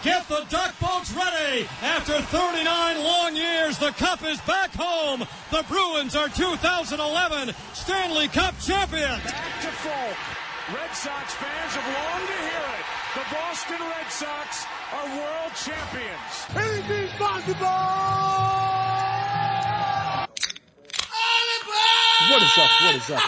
Get the duck boats ready. After 39 long years, the Cup is back home. The Bruins are 2011 Stanley Cup champions. Back to full. Red Sox fans have longed to hear it. The Boston Red Sox are world champions. Anything's possible! What is up,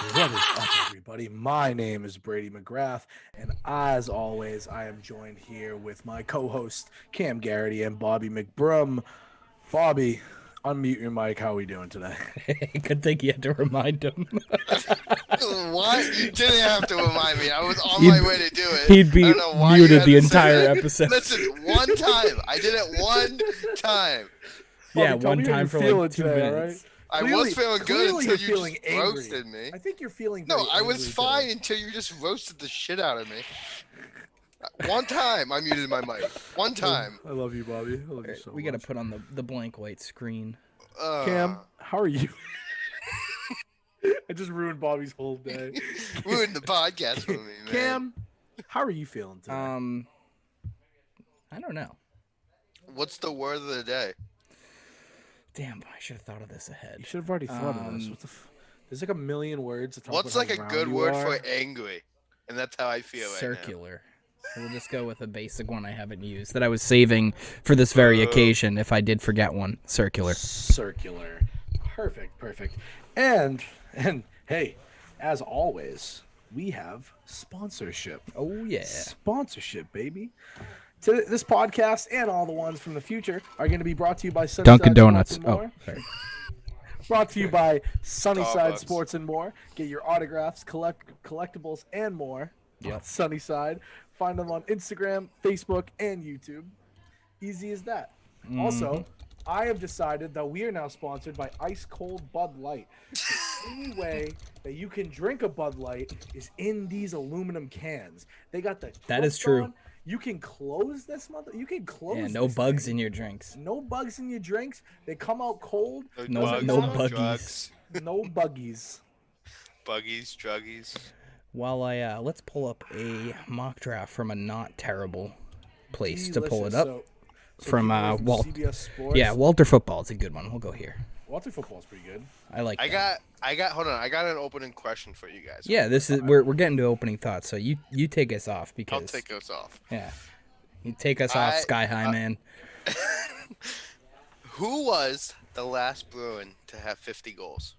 everybody? My name is Brady McGrath, and as always, I am joined here with my co-host, Cam Garrity and Bobby McBrum. Bobby, unmute your mic. How are we doing today? Good thing you had to remind him. What? You didn't have to remind me. I was on my way to do it. He'd be muted the entire episode. Listen, one time. I did it one time. Yeah, Bobby, one time for like 2 minutes. Right? I was feeling good until you feeling just angry. roasted me. I think you're feeling No, very I was angry fine today. until you just roasted the shit out of me. One time I muted my mic. One time. I love you, Bobby. I love you so We much. got to put on the blank white screen. Cam, how are you? I just ruined Bobby's whole day. Ruined the podcast for me, man. Cam, how are you feeling today? I don't know. What's the word of the day? Damn, I should have thought of this ahead. You should have already thought of this. What the there's like a million words to talk What's about like how a round good you word are. for angry? And that's how I feel right Circular. So we'll just go with a basic one I haven't used that I was saving for this very occasion if I did forget one. Circular. Circular. Perfect. And hey, as always, we have sponsorship. Oh, yeah. Sponsorship, baby. This podcast and all the ones from the future are going to be brought to you by Sunnyside Dunkin' Donuts. Sports and More. Oh, sorry. Brought to you by Sunnyside Starbucks. Sports and More. Get your autographs, collectibles, and more. Yep. Sunnyside. Find them on Instagram, Facebook, and YouTube. Easy as that. Also, I have decided that we are now sponsored by Ice Cold Bud Light. The only way that you can drink a Bud Light is in these aluminum cans. They got the That is cups true. on. You can close this mother. You can close. Yeah, no this bugs thing. in your drinks. No bugs in your drinks. They come out cold. No buggies. Drugs, No buggies. buggies, druggies. While let's pull up a mock draft from a not terrible place to pull it Delicious. up. So From people Walt. CBS Sports. Yeah, Walter Football is a good one. We'll go here. Walter Football's pretty good. I like I that. got hold on. I got an opening question for you guys. Yeah, this is we're getting to opening thoughts. So you take us off because I'll take us off. yeah, you take us off Sky High, man. Who was the last Bruin to have 50 goals?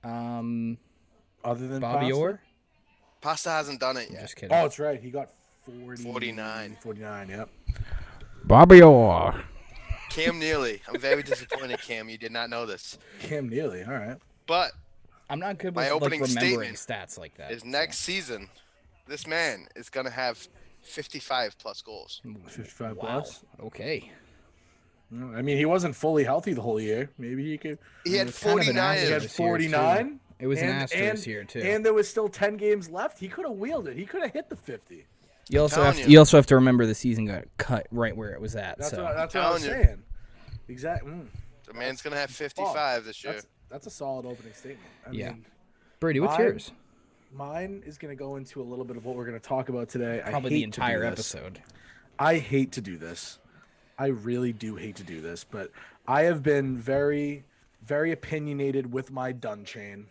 Other than Bobby Pasta? Orr. Pasta hasn't done it yet. Just kidding. Oh, that's right. He got 49. 49, yep. Bobby Orr. Cam Neely. I'm very disappointed, Cam. You did not know this. Cam Neely, all right. But I'm not good My with like opening remembering statement stats like that. his next season, this man is going to have 55 plus goals. 55 Wow. plus. Okay. I mean, he wasn't fully healthy the whole year. Maybe he could. He had was kind of an 49. He had This year, 49. It was an and, asterisk here too. And there was still 10 games left. He could have wheeled it. He could have hit the 50. you also telling have you. to remember the season got cut right where it was at. That's so what I was Telling you. saying. Exactly. The man's going to have 55 this year. That's a solid opening statement. I Yeah. mean, Brady, what's mine- yours? mine is going to go into a little bit of what we're going to talk about today. Probably I the hate to do entire this. episode. I hate to do this. I really do hate to do this, but I have been very, very opinionated with my dun chain.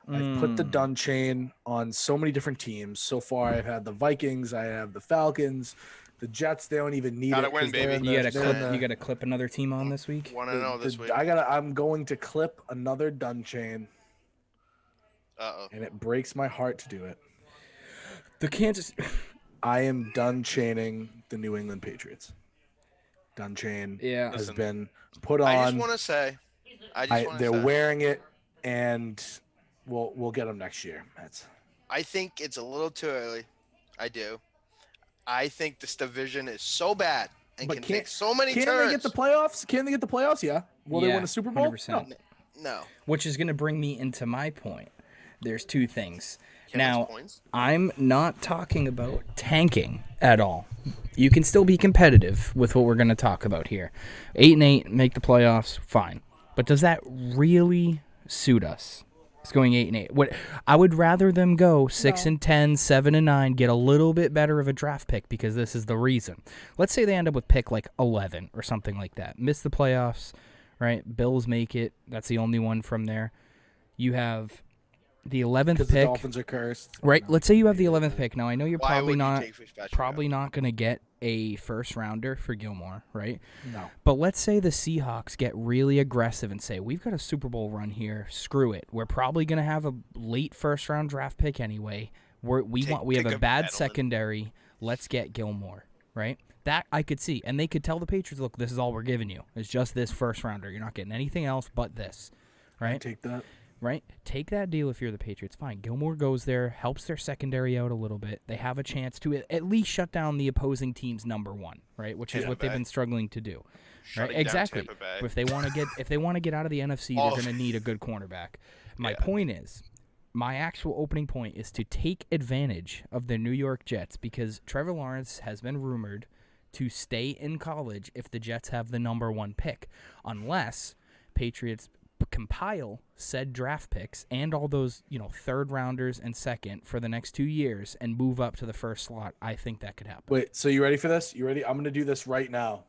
I've put the dun chain on so many different teams. So far, I've had the Vikings, I have the Falcons, the Jets. They don't even need Gotta it. win, 'cause they're baby. in You the- gotta they're clip. in the- You gotta clip another team on this week. Want to know this week? I'm going to clip another dun chain, Uh-oh. and it breaks my heart to do it. The Kansas. I am done chaining the New England Patriots. Dun chain Yeah. has Listen, been put on. I just want to say. They're wearing it, and we'll get them next year. I think it's a little too early. I do. I think this division is so bad and But can can't- take so many Can turns. they get the playoffs? Can they get the playoffs? Yeah. Will they Yeah, win a Super Bowl? 100%. No. No. Which is gonna bring me into my point. There's two things. Can Now, points. I'm not talking about tanking at all. You can still be competitive with what we're going to talk about here. 8-8, make the playoffs, fine. But does that really suit us? It's going 8-8. What I would rather them go 6-10, 7-9, get a little bit better of a draft pick because this is the reason. Let's say they end up with pick like 11 or something like that. Miss the playoffs, right? Bills make it. That's the only one from there. You have the 11th pick. The Dolphins are cursed. Right. Let's say you have the 11th pick. Now I know you're Why probably would you not take Fitzpatrick? not going to get a first rounder for Gilmore, right? No. But let's say the Seahawks get really aggressive and say, we've got a Super Bowl run here. Screw it. We're probably going to have a late first-round draft pick anyway. We have a bad secondary. Let's get Gilmore, right? That I could see. And they could tell the Patriots, look, this is all we're giving you. It's just this first-rounder. You're not getting anything else but this, right? Take that. Right? Take that deal if you're the Patriots. Fine. Gilmore goes there, helps their secondary out a little bit. They have a chance to at least shut down the opposing team's number one, right? Which is what they've been struggling to do. Right? Exactly. But if they want to get out of the NFC, they're going to need a good cornerback. My point is, my actual opening point is to take advantage of the New York Jets because Trevor Lawrence has been rumored to stay in college if the Jets have the number one pick, unless Patriots compile said draft picks and all those, third rounders and second for the next 2 years and move up to the first slot. I think that could happen. Wait, so you ready for this? You ready? I'm going to do this right now.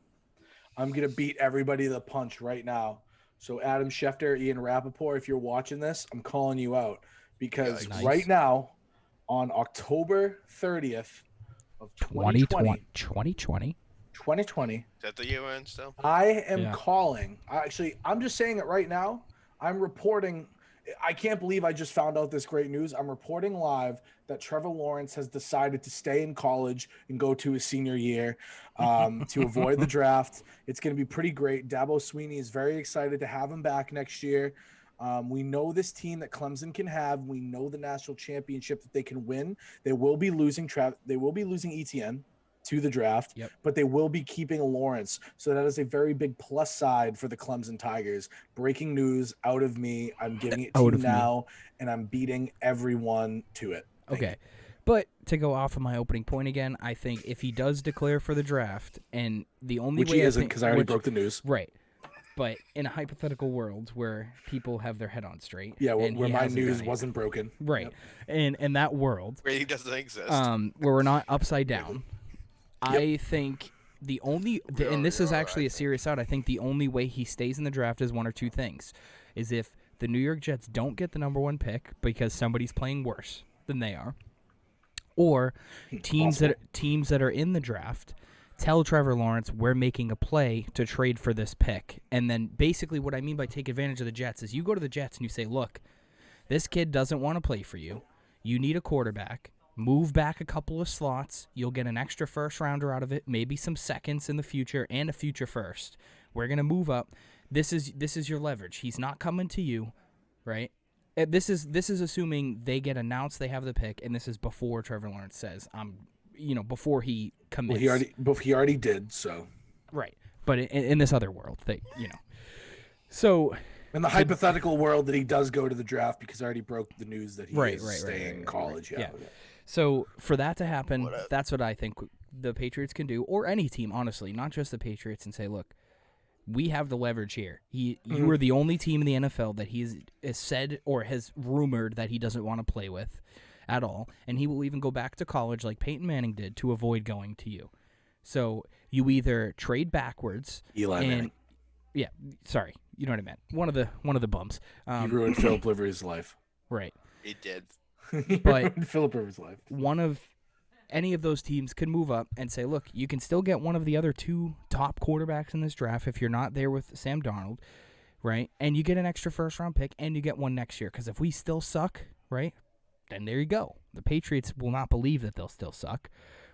I'm going to beat everybody to the punch right now. So Adam Schefter, Ian Rappaport, if you're watching this, I'm calling you out because right now on October 30th of 2020. 2020. Is that the year end still? I am calling. Actually, I'm just saying it right now. I'm reporting. I can't believe I just found out this great news. I'm reporting live that Trevor Lawrence has decided to stay in college and go to his senior year to avoid the draft. It's going to be pretty great. Dabo Swinney is very excited to have him back next year. We know this team that Clemson can have. We know the national championship that they can win. They will be losing Etienne to the draft, but they will be keeping Lawrence. So that is a very big plus side for the Clemson Tigers. Breaking news out of me. I'm giving it to you now, and I'm beating everyone to it. Okay. But to go off of my opening point again, I think if he does declare for the draft, and the only Which way he isn't because I already broke the news. Right. But in a hypothetical world where people have their head on straight. Yeah, where my news wasn't broken. Right. And in that world. Where he doesn't exist. Where we're not upside down. I think the only, and this is actually a serious out, I think the only way he stays in the draft is one or two things. Is if the New York Jets don't get the number one pick because somebody's playing worse than they are, or teams that are in the draft tell Trevor Lawrence, we're making a play to trade for this pick. And then basically what I mean by take advantage of the Jets is you go to the Jets and you say, look, this kid doesn't want to play for you. You need a quarterback. Move back a couple of slots. You'll get an extra first rounder out of it, maybe some seconds in the future and a future first. We're going to move up. This is your leverage. He's not coming to you, right? This is assuming they get announced they have the pick, and this is before Trevor Lawrence says, before he commits. Well, he already did, so. Right. But in this other world, So in the hypothetical world that he does go to the draft because I already broke the news that he is staying in college. Yeah. So for that to happen, that's what I think the Patriots can do, or any team, honestly, not just the Patriots, and say, look, we have the leverage here. You are the only team in the NFL that he has said or has rumored that he doesn't want to play with at all, and he will even go back to college like Peyton Manning did to avoid going to you. So you either trade backwards. Eli Manning. Yeah, sorry, you know what I meant. One of the bums. He ruined Philip Rivers' life. Right. He did. But Philip Rivers' life. Any of those teams can move up and say, look, you can still get one of the other two top quarterbacks in this draft if you're not there with Sam Darnold, right? And you get an extra first-round pick, and you get one next year. Because if we still suck, right, then there you go. The Patriots will not believe that they'll still suck.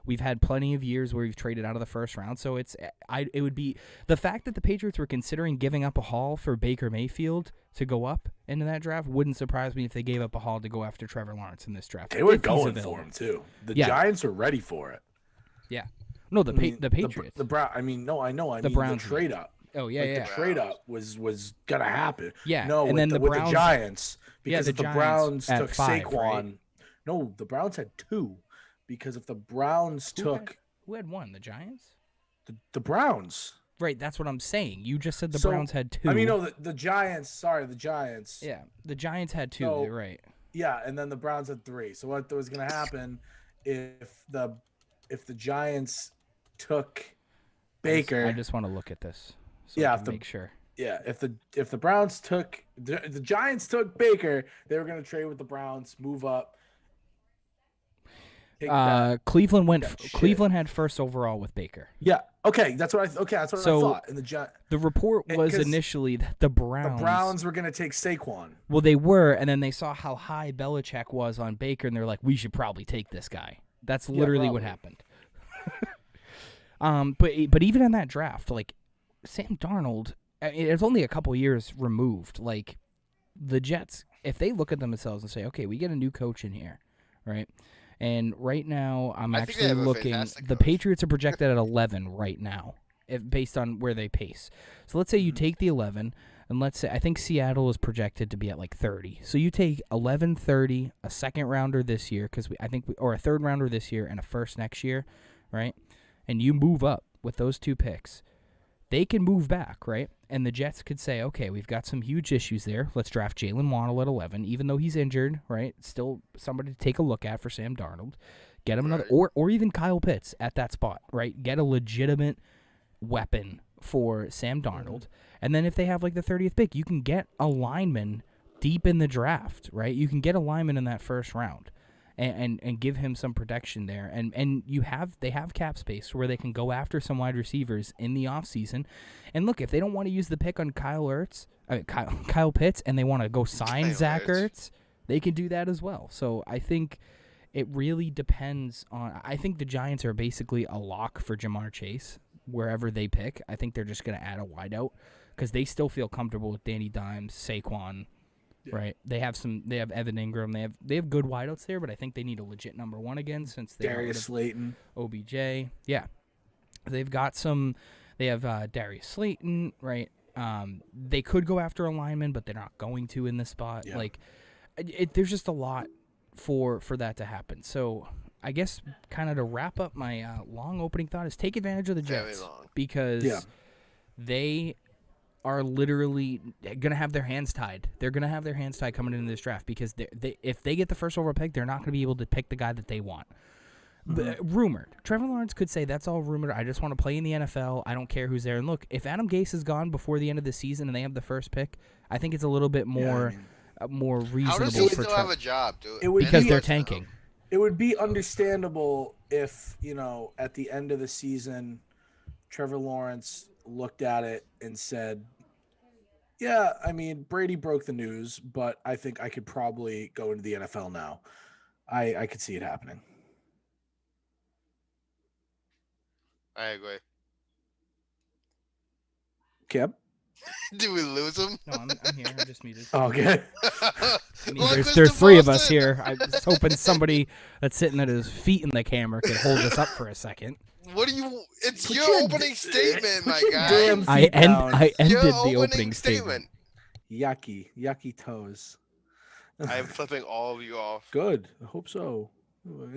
We've had plenty of years where we've traded out of the first round, so it would be the fact that the Patriots were considering giving up a haul for Baker Mayfield to go up into that draft wouldn't surprise me if they gave up a haul to go after Trevor Lawrence in this draft. They were going for him too. The Giants were ready for it. Yeah, no, the Patriots. The Browns. I mean, the Browns the trade up. Oh yeah. The trade up was gonna happen. Yeah, no, and then with the Giants because if the Browns took 5, Saquon. Right? No, the Browns had 2. Because if the Browns took... Who had 1? The Giants? The Browns. Right, that's what I'm saying. You just said the So, Browns had 2. I mean, no, the Giants. Sorry, the Giants. Yeah, the Giants had 2. So- You're right. Yeah, and then the Browns had 3. So what was going to happen if the Giants took Baker? I just want to look at this. So Yeah, I if can the- make sure. Yeah, if the Browns took the Giants took Baker, they were going to trade with the Browns, move up. Take that. Cleveland went. Yeah, shit. Cleveland had first overall with Baker. Yeah. Okay, that's what I thought. And The report was 'cause initially that the Browns were going to take Saquon. Well, they were, and then they saw how high Belichick was on Baker, and they're like, we should probably take this guy. That's literally what happened. But even in that draft, like Sam Darnold, it's only a couple years removed. Like the Jets, if they look at themselves and say, okay, we get a new coach in here, right? And right now, I'm I think they actually have a looking. fantastic The coach. Patriots are projected at 11 right now, based on where they pace. So let's say you take the 11, and let's say I think Seattle is projected to be at like 30. So you take 11, 30, a second rounder this year, or a third rounder this year, and a first next year, right? And you move up with those 2 picks. They can move back, right? And the Jets could say, okay, we've got some huge issues there. Let's draft Jalen Waddle at 11, even though he's injured, right? Still somebody to take a look at for Sam Darnold. Get him another, or even Kyle Pitts at that spot, right? Get a legitimate weapon for Sam Darnold. And then if they have like the 30th pick, you can get a lineman deep in the draft, right? You can get a lineman in that first round. And give him some protection there. And they have cap space where they can go after some wide receivers in the offseason. And look, if they don't want to use the pick on Kyle Pitts, and they want to go sign Zach Ertz, they can do that as well. So I think it really depends on – I think the Giants are basically a lock for Jamar Chase wherever they pick. I think they're just going to add a wideout because they still feel comfortable with Danny Dimes, Saquon. Right, they have Evan Ingram. They have good wideouts there, but I think they need a legit number 1 again since they Darius Slayton, OBJ. Yeah, they've got some. They have Darius Slayton. Right, they could go after a lineman, but they're not going to in this spot. Yeah. Like, there's just a lot for that to happen. So I guess kind of to wrap up my long opening thought is take advantage of the Jets because they are literally going to have their hands tied. They're going to have their hands tied coming into this draft because if they get the first overall pick, they're not going to be able to pick the guy that they want. Rumored. Trevor Lawrence could say, that's all rumored. I just want to play in the NFL. I don't care who's there. And look, if Adam Gase is gone before the end of the season and they have the first pick, I think it's a little bit more more reasonable. How does he for still have a job, dude? Because they're tanking. It would be understandable if, at the end of the season, Trevor Lawrence looked at it and said, yeah, I mean, Brady broke the news, but I think I could probably go into the NFL now. I could see it happening. I agree. Kip? Did we lose him? No, I'm here. I just muted. Oh, okay. I mean, there's 3 of us here. I was hoping somebody that's sitting at his feet in the camera could hold us up for a second. What do you? It's your opening statement, my guy. Damn I ended Your the opening statement. Yucky toes. I am flipping all of you off. Good. I hope so. No,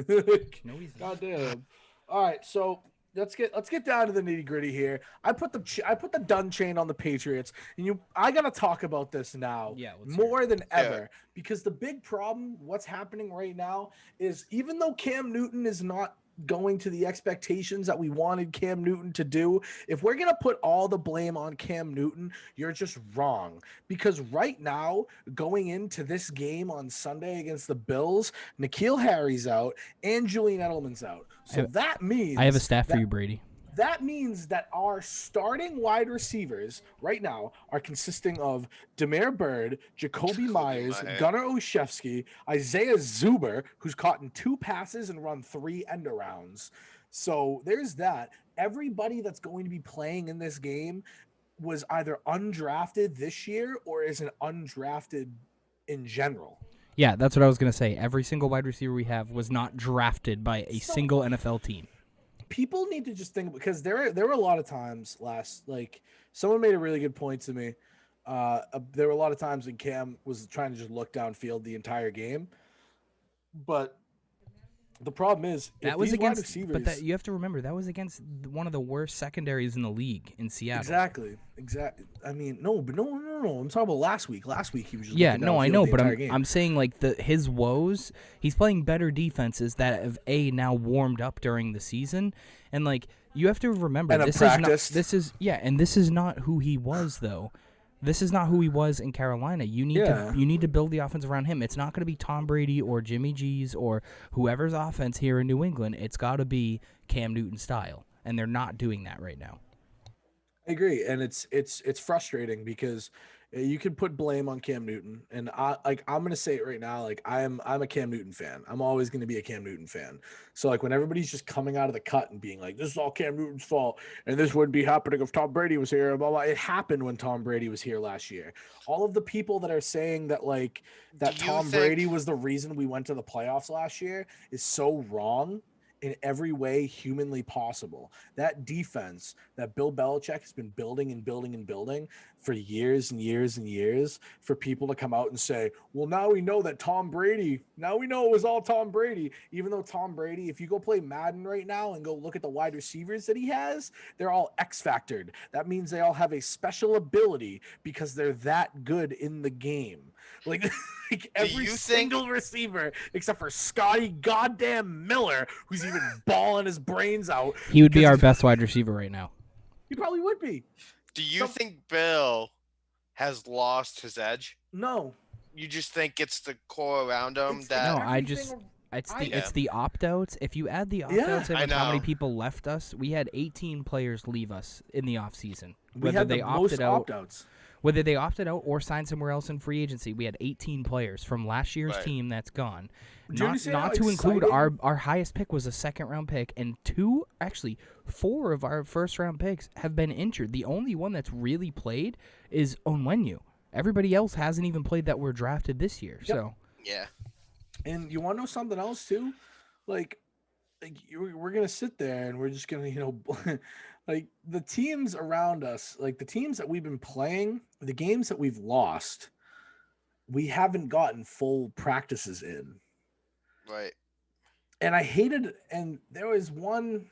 he's not. Goddamn. All right, so let's get down to the nitty gritty here. I put the done chain on the Patriots, and I gotta talk about this now. Yeah, more than ever, because the big problem, what's happening right now, is even though Cam Newton is not going to the expectations that we wanted Cam Newton to do, if we're going to put all the blame on Cam Newton, you're just wrong. Because right now, going into this game on Sunday against the Bills, N'Keal Harry's out and Julian Edelman's out. So that means I have a stat for you, Brady. That means that our starting wide receivers right now are consisting of Demare Byrd, Jacoby Myers, Gunnar Olszewski, Isaiah Zuber, who's caught in 2 passes and run 3 end-arounds. So there's that. Everybody that's going to be playing in this game was either undrafted this year or is an undrafted in general. Yeah, that's what I was going to say. Every single wide receiver we have was not drafted by a single NFL team. People need to just think, because there were a lot of times someone made a really good point to me. There were a lot of times when Cam was trying to just look downfield the entire game, but The problem is that if was these wide against, receivers, but that you have to remember that was against one of the worst secondaries in the league in Seattle. Exactly. I mean, no. I'm talking about last week. Last week he was just Yeah, looking no, I downfield know, the but entire game. I'm saying like his woes. He's playing better defenses that have now warmed up during the season, and like you have to remember And have this practiced. and this is not who he was though. This is not who he was in Carolina. You need to build the offense around him. It's not going to be Tom Brady or Jimmy G's or whoever's offense here in New England. It's got to be Cam Newton style, and they're not doing that right now. I agree, and it's frustrating because you can put blame on Cam Newton, and I'm gonna say it right now, like I'm a Cam Newton fan. I'm always gonna be a Cam Newton fan. So like when everybody's just coming out of the cut and being like, "This is all Cam Newton's fault," and this wouldn't be happening if Tom Brady was here, blah blah. It happened when Tom Brady was here last year. All of the people that are saying that Tom Brady was the reason we went to the playoffs last year is so wrong in every way humanly possible. That defense that Bill Belichick has been building and building and building for years and years and years, for people to come out and say, well, now we know that now we know it was all Tom Brady. Even though Tom Brady, if you go play Madden right now and go look at the wide receivers that he has, they're all X-factored. That means they all have a special ability because they're that good in the game. Like every single receiver except for Scotty goddamn Miller, who's even balling his brains out. He would be our best wide receiver right now. He probably would be. Do you think Bill has lost his edge? No. You just think it's the core around him It's the opt-outs. If you add the opt-outs in with how many people left us, we had 18 players leave us in the offseason. Whether they opted out or signed somewhere else in free agency, we had 18 players from last year's team that's gone. Not to include our highest pick was a second-round pick, and 4 of our first-round picks have been injured. The only one that's really played is Onwenu. Everybody else hasn't even played that were drafted this year. Yep. So yeah. And you want to know something else too? Like we're gonna sit there and we're just gonna like the teams around us, like the teams that we've been playing, the games that we've lost, we haven't gotten full practices in. Right. And I hated, and there was one.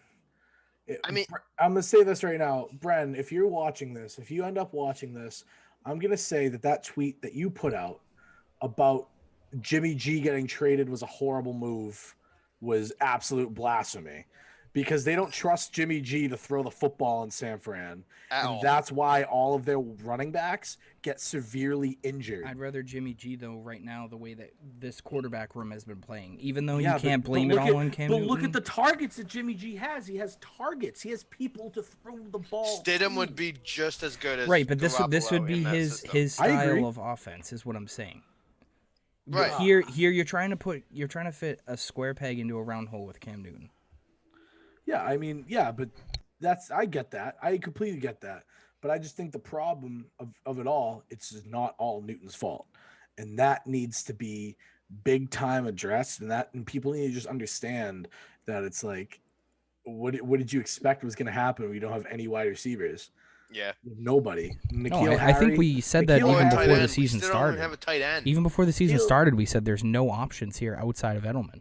I mean, I'm gonna say this right now, Bren. If you're watching this, if you end up watching this, I'm gonna say that tweet that you put out about Jimmy G getting traded was a horrible move, was absolute blasphemy, because they don't trust Jimmy G to throw the football in San Fran. And that's why all of their running backs get severely injured. I'd rather Jimmy G, though, right now, the way that this quarterback room has been playing. Even though you can't blame it all on Cam Newton. But look at the targets that Jimmy G has. He has targets. He has people to throw the ball. Stidham would be just as good as right, but this would be his style of offense, is what I'm saying. Right. Here you're trying to fit a square peg into a round hole with Cam Newton. Yeah, I mean, but I get that. I completely get that. But I just think the problem of it all, it's just not all Newton's fault. And that needs to be big time addressed, and people need to just understand that it's like, what did you expect was going to happen when we don't have any wide receivers? Yeah. Nobody. I think we said that even before the season started. Don't have a tight end. Even before the season started, we said there's no options here outside of Edelman.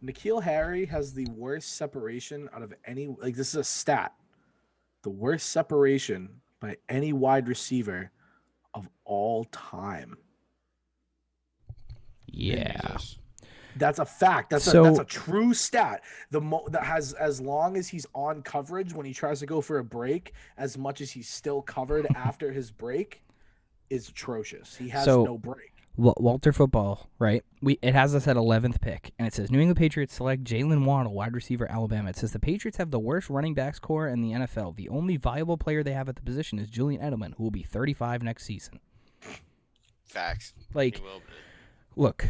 N'Keal Harry has the worst separation out of any, like, this is a stat. The worst separation by any wide receiver of all time. Yeah. That's a fact. That's a true stat. That has, as long as he's on coverage when he tries to go for a break, as much as he's still covered after his break, is atrocious. He has no break. Walter Football, right? It has us at 11th pick, and it says New England Patriots select Jalen Waddle, wide receiver, Alabama. It says the Patriots have the worst running backs core in the NFL. The only viable player they have at the position is Julian Edelman, who will be 35 next season. Facts. Like, look,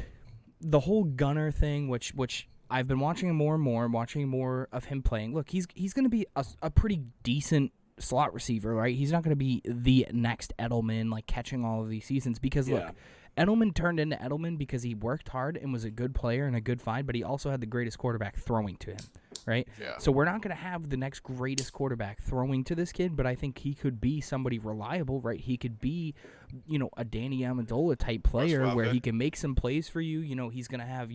the whole Gunner thing, which I've been watching more and more, watching more of him playing. Look, he's going to be a pretty decent slot receiver, right? He's not going to be the next Edelman, like catching all of these seasons, because look, Edelman turned into Edelman because he worked hard and was a good player and a good find, but he also had the greatest quarterback throwing to him. right? Yeah. So we're not going to have the next greatest quarterback throwing to this kid, but I think he could be somebody reliable, right? He could be, a Danny Amendola type player where he can make some plays for you. He's going to have,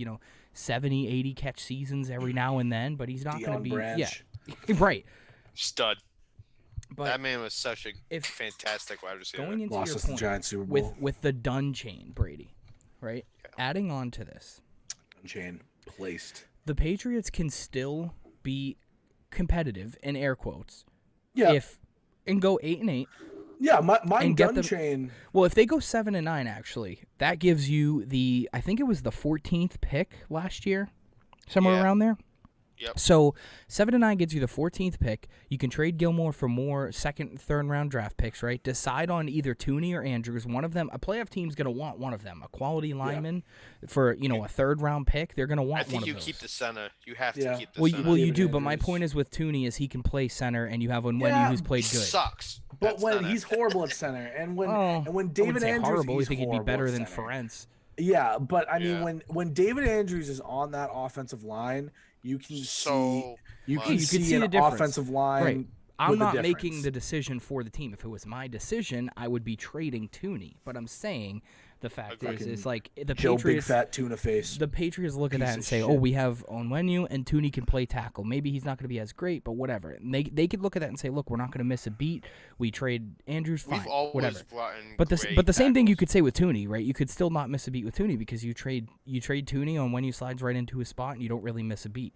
70, 80 catch seasons every now and then, but he's not going to be Branch. right. Stud. But that man was such a fantastic wide receiver. Going into Lost your us the point Giants Super Bowl. with the done chain, Brady, right? Yeah. Adding on to this, done chain placed. The Patriots can still be competitive in air quotes. Yeah. And go 8-8. Yeah, my done chain. Well, if they go 7-9, actually, that gives you I think it was the 14th pick last year, somewhere around there. Yep. So 7-9 gets you the 14th pick. You can trade Gilmore for more second and third round draft picks, right? Decide on either Tooney or Andrews. One of them, a playoff team's going to want one of them. A quality lineman for a third round pick, they're going to want one of those. I think you keep the center. You have to keep the center. Well, you do, Andrews. But my point is with Tooney is he can play center, and you have Onwenu who's played good. Sucks. But when he's horrible at center, and when David Andrews, horrible, he's I think he'd be better than center. Ferenc. Yeah, but I mean, when David Andrews is on that offensive line, you can see an the offensive line. Right. I'm not making the decision for the team. If it was my decision, I would be trading Tooney. But I'm saying the fact is like the Joe Patriots, big fat tuna face. The Patriots look at that and say, "Oh, we have Onwenu and Tooney can play tackle. Maybe he's not going to be as great, but whatever." And they could look at that and say, "Look, we're not going to miss a beat. We trade Andrews, fine, We've always whatever." brought in But the same thing tackles. you could say with Tooney, right? You could still not miss a beat with Tooney because you trade Tooney Onwenu slides right into his spot and you don't really miss a beat.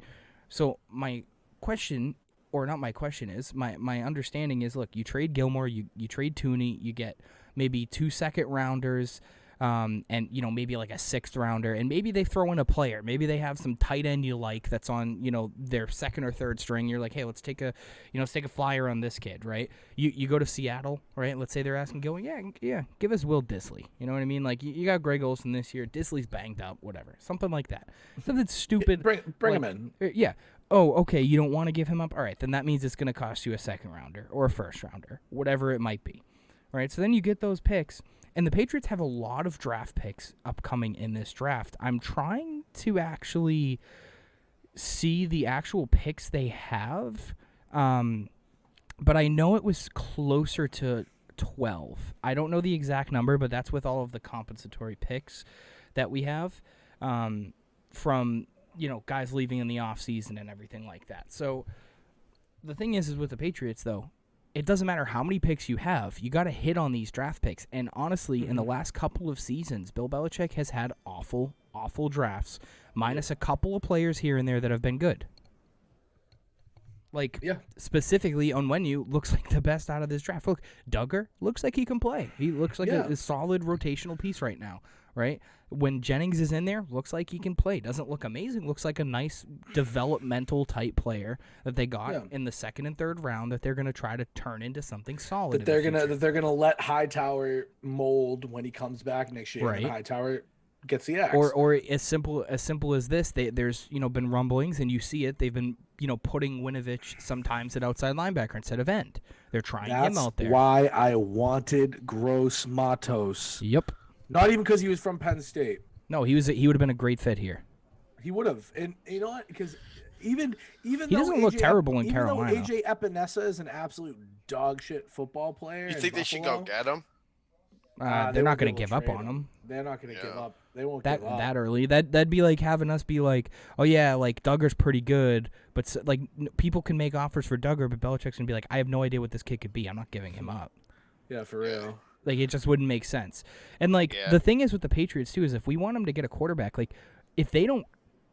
So my question, or not my question, is my understanding is, look, you trade Gilmore, you trade Tooney, you get maybe 2 second-rounders, and maybe like a 6th rounder, and maybe they throw in a player. Maybe they have some tight end you like that's on their second or third string. You're like, hey, let's take a flyer on this kid, right? You go to Seattle, right? Let's say they're asking Gilmore, yeah, give us Will Dissly. You know what I mean? Like you got Greg Olsen this year. Dissly's banged up, whatever, something like that. Something stupid. Bring him in. Yeah. Oh, okay, you don't want to give him up? All right, then that means it's going to cost you a 2nd rounder or a 1st rounder, whatever it might be. All right, so then you get those picks, and the Patriots have a lot of draft picks upcoming in this draft. I'm trying to actually see the actual picks they have, but I know it was closer to 12. I don't know the exact number, but that's with all of the compensatory picks that we have from guys leaving in the offseason and everything like that. So the thing is with the Patriots, though, it doesn't matter how many picks you have. You got to hit on these draft picks. And honestly, in the last couple of seasons, Bill Belichick has had awful, awful drafts, minus a couple of players here and there that have been good. Specifically, Onwenu looks like the best out of this draft. Look, Duggar looks like he can play. He looks like a solid rotational piece right now, right? When Jennings is in there, looks like he can play. Doesn't look amazing. Looks like a nice developmental type player that they got in the 2nd and 3rd round that they're going to try to turn into something solid. That they're gonna let Hightower mold when he comes back next year. Right. And Hightower gets the axe. Or as simple as this, there's been rumblings and you see it. They've been putting Winovich sometimes at outside linebacker instead of end. They're trying him out there. That's why I wanted Gross Matos. Yep. Not even because he was from Penn State. No, he would have been a great fit here. He would have, and you know what? Because even he though doesn't look terrible in Carolina. Even though AJ Epinesa is an absolute dog shit football player. You think they should go get him? They're not going to give up on him. They're not going to give up. They won't that give up. that early. That'd be like having us be like, oh yeah, like Duggar's pretty good, but people can make offers for Duggar, but Belichick's gonna be like, I have no idea what this kid could be. I'm not giving him up. Yeah, for real. Like it just wouldn't make sense. And the thing is with the Patriots too is if we want them to get a quarterback, like if they don't,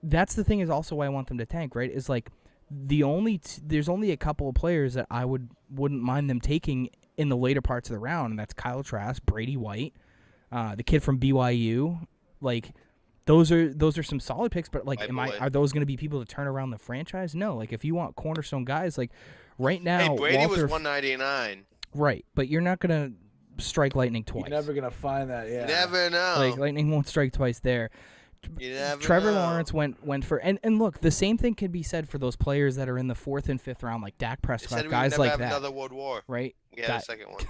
that's the thing is also why I want them to tank. Right? Is like there's only a couple of players that I wouldn't mind them taking in the later parts of the round, and that's Kyle Trask, Brady White, the kid from BYU. Like those are some solid picks, but like are those going to be people to turn around the franchise? No. Like if you want cornerstone guys, like right now, hey, Brady was 199. Right, but you're not going to strike lightning twice. You're never gonna find that. Yeah. You never know. Like lightning won't strike twice there. You never Trevor know. Lawrence went for and look, the same thing can be said for those players that are in the 4th and 5th round, like Dak Prescott, guys like that. Another World War. Right. We had a second one.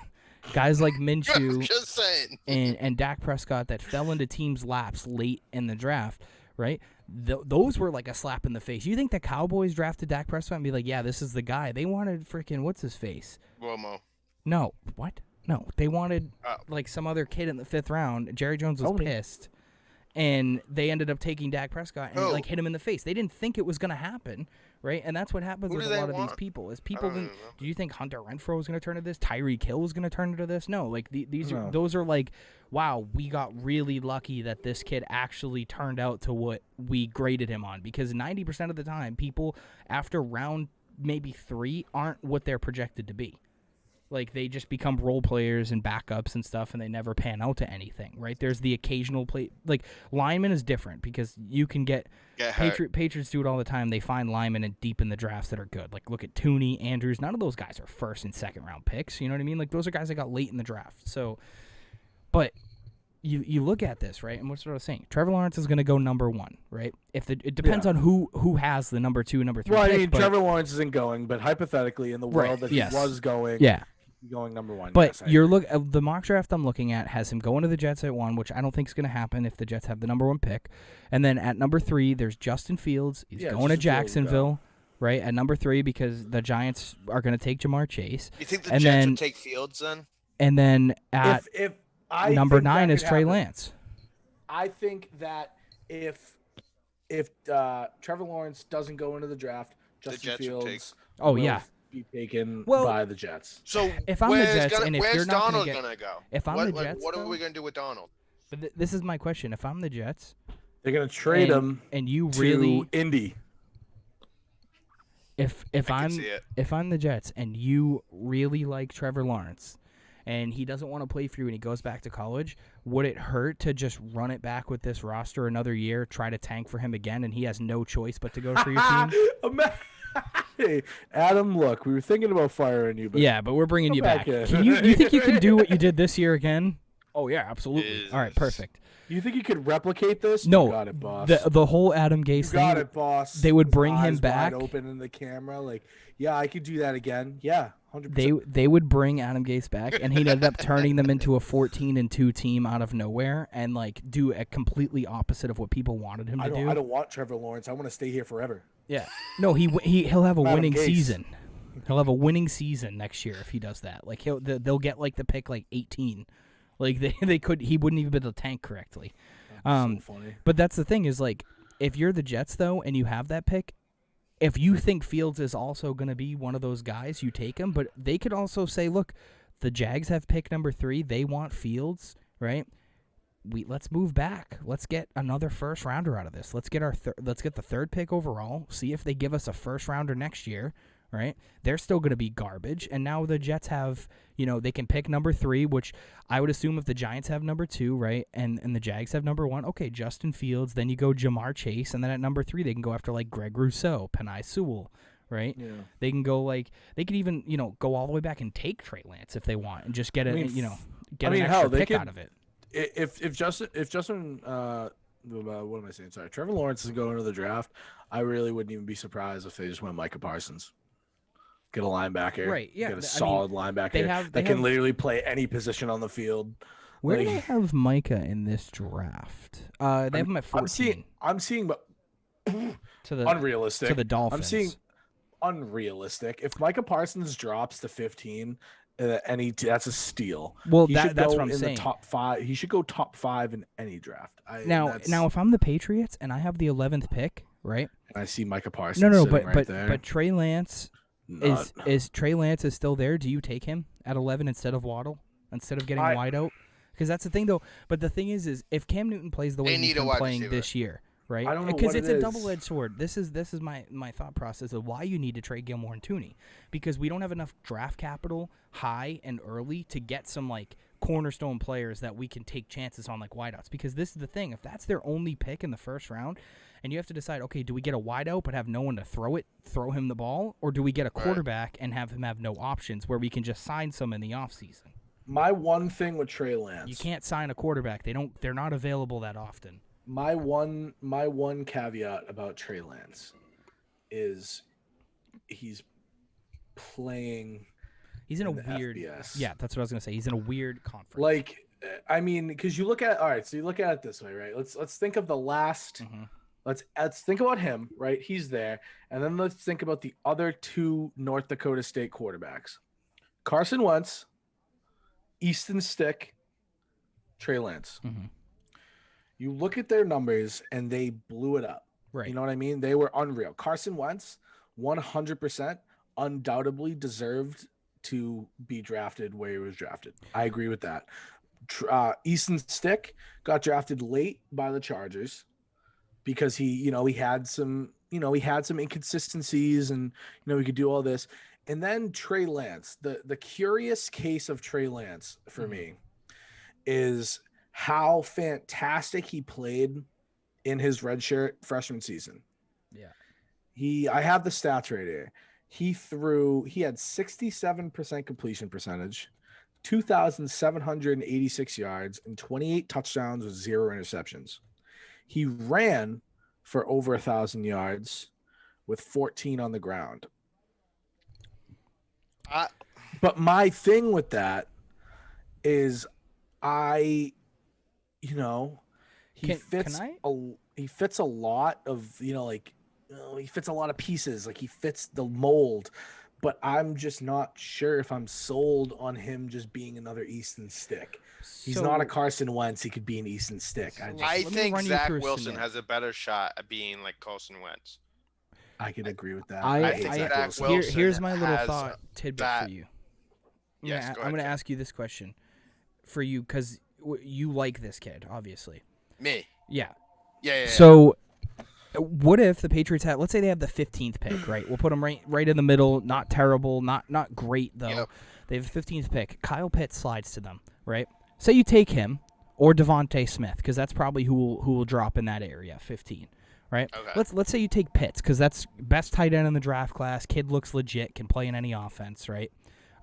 Guys like Minshew Just saying. and Dak Prescott that fell into teams' laps late in the draft. right? Those were like a slap in the face. You think the Cowboys drafted Dak Prescott and be like, yeah, this is the guy? They wanted freaking what's his face? Romo. No, what? No, they wanted like some other kid in the 5th round. Jerry Jones was pissed, and they ended up taking Dak Prescott and like hit him in the face. They didn't think it was going to happen, right? And that's what happens with a lot of these people. Is people think, do you think Hunter Renfrow was going to turn into this? Tyreek Hill was going to turn into this? No, like those are like, wow, we got really lucky that this kid actually turned out to what we graded him on, because 90% of the time, people after round maybe 3 aren't what they're projected to be. Like, they just become role players and backups and stuff, and they never pan out to anything, right? There's the occasional play. Like, lineman is different because you can get Patriots do it all the time. They find linemen and deep in the drafts that are good. Like, look at Tooney, Andrews. None of those guys are 1st and 2nd round picks. You know what I mean? Like, those are guys that got late in the draft. So, but you look at this, right? And what's what I was saying? Trevor Lawrence is going to go number 1, right? It depends on who has the number 2 and number 3. Well, pick, I mean, Trevor Lawrence isn't going, but hypothetically, in the world that he was going, going number 1. But the mock draft I'm looking at has him going to the Jets at 1, which I don't think is going to happen if the Jets have the number 1 pick. And then at number 3, there's Justin Fields. He's going to Jacksonville, right? At number 3, because the Giants are going to take Jamar Chase. You think the Jets would take Fields then? And then at number 9 is Trey Lance. I think that if Trevor Lawrence doesn't go into the draft, Justin Fields be taken by the Jets. So if I'm the Jets, and if where's you're not Donald gonna go? If I'm the Jets, what are we gonna do with Donald? But this is my question. If I'm the Jets, they're gonna trade him, and you to really Indy. If I'm the Jets, and you really like Trevor Lawrence, and he doesn't want to play for you, and he goes back to college, would it hurt to just run it back with this roster another year, try to tank for him again, and he has no choice but to go for your team? Hey, Adam, look, we were thinking about firing you. But we're bringing you back. Do you think you can do what you did this year again? Oh, yeah, absolutely. All right, perfect. You think you could replicate this? No. You got it, boss. The whole Adam Gase thing. You got it, boss. They would bring him back. Wide open in the camera. Like, yeah, I could do that again. Yeah, 100%. They would bring Adam Gase back, and he'd end up turning them into a 14-2 team out of nowhere and, like, do a completely opposite of what people wanted him to do. I don't want Trevor Lawrence. I want to stay here forever. Yeah. No, he'll have a winning season. He'll have a winning season next year if he does that. Like they'll get like the pick like 18. Like he wouldn't even be able to tank correctly. So funny. But that's the thing is, like, if you're the Jets though and you have that pick, if you think Fields is also going to be one of those guys, you take him. But they could also say, look, the Jags have pick number 3. They want Fields, right? Let's move back. Let's get another first rounder out of this. Let's get let's get the 3rd pick overall. See if they give us a first rounder next year, right? They're still going to be garbage. And now the Jets have, they can pick number 3, which I would assume if the Giants have number 2, right, and the Jags have number 1, okay, Justin Fields. Then you go Jamar Chase, and then at number 3 they can go after like Greg Rousseau, Penei Sewell, right? Yeah. They can go they could even go all the way back and take Trey Lance if they want and just get an extra pick out of it. If Justin what am I saying? Sorry, Trevor Lawrence is going to the draft. I really wouldn't even be surprised if they just went Micah Parsons. Get a linebacker, right? Yeah, get a solid linebacker that can literally play any position on the field. Where do they have Micah in this draft? They have him at 14. I'm seeing, but unrealistic to the Dolphins. I'm seeing unrealistic. If Micah Parsons drops to 15. That's a steal. Well, that's what I'm saying. The top 5. He should go top 5 in any draft. Now, if I'm the Patriots and I have the 11th pick, right? And I see Micah Parsons. But Trey Lance is Trey Lance is still there. Do you take him at 11 instead of Waddle, instead of getting wide out? Because that's the thing, though. But the thing is if Cam Newton plays the way he's been playing this year. Right, I don't know because it's a double-edged sword. This is my thought process of why you need to trade Gilmore and Tooney, because we don't have enough draft capital high and early to get some like cornerstone players that we can take chances on like wideouts. Because this is the thing: if that's their only pick in the first round, and you have to decide, okay, do we get a wideout but have no one to throw him the ball, or do we get a quarterback and have him have no options where we can just sign some in the offseason? My one thing with Trey Lance, you can't sign a quarterback. They're not available that often. My one caveat about Trey Lance is he's playing. He's in a weird. FBS. Yeah, that's what I was gonna say. He's in a weird conference. Like, I mean, because you look at it this way, right? Let's think of the last let's think about him, right? He's there. And then let's think about the other two North Dakota State quarterbacks. Carson Wentz, Easton Stick, Trey Lance. Mm-hmm. You look at their numbers and they blew it up. Right. You know what I mean? They were unreal. Carson Wentz, 100% undoubtedly deserved to be drafted where he was drafted. I agree with that. Easton Stick got drafted late by the Chargers because he had some inconsistencies, and he could do all this. And then Trey Lance, the curious case of Trey Lance for me is how fantastic he played in his redshirt freshman season. Yeah. I have the stats right here. He had 67% completion percentage, 2,786 yards, and 28 touchdowns with 0 interceptions. He ran for over 1,000 yards with 14 on the ground. But my thing with that is he fits a lot of, he fits a lot of pieces. Like, he fits the mold, but I'm just not sure if I'm sold on him just being another Easton Stick. He's not a Carson Wentz. He could be an Easton Stick. I think Zach Wilson has a better shot at being like Carson Wentz. I can agree with that. I think Zach Wilson here's my little thought tidbit for you. Yes, I'm going to ask you this question for you because you like this kid, obviously. Me? Yeah. Yeah. So, what if the Patriots had? Let's say they have the 15th pick, right? We'll put them right in the middle. Not terrible, not great though. Yep. They have the 15th pick. Kyle Pitts slides to them, right? Say you take him or Devontae Smith, because that's probably who will drop in that area, 15, right? Okay. Let's say you take Pitts, because that's best tight end in the draft class. Kid looks legit, can play in any offense, right?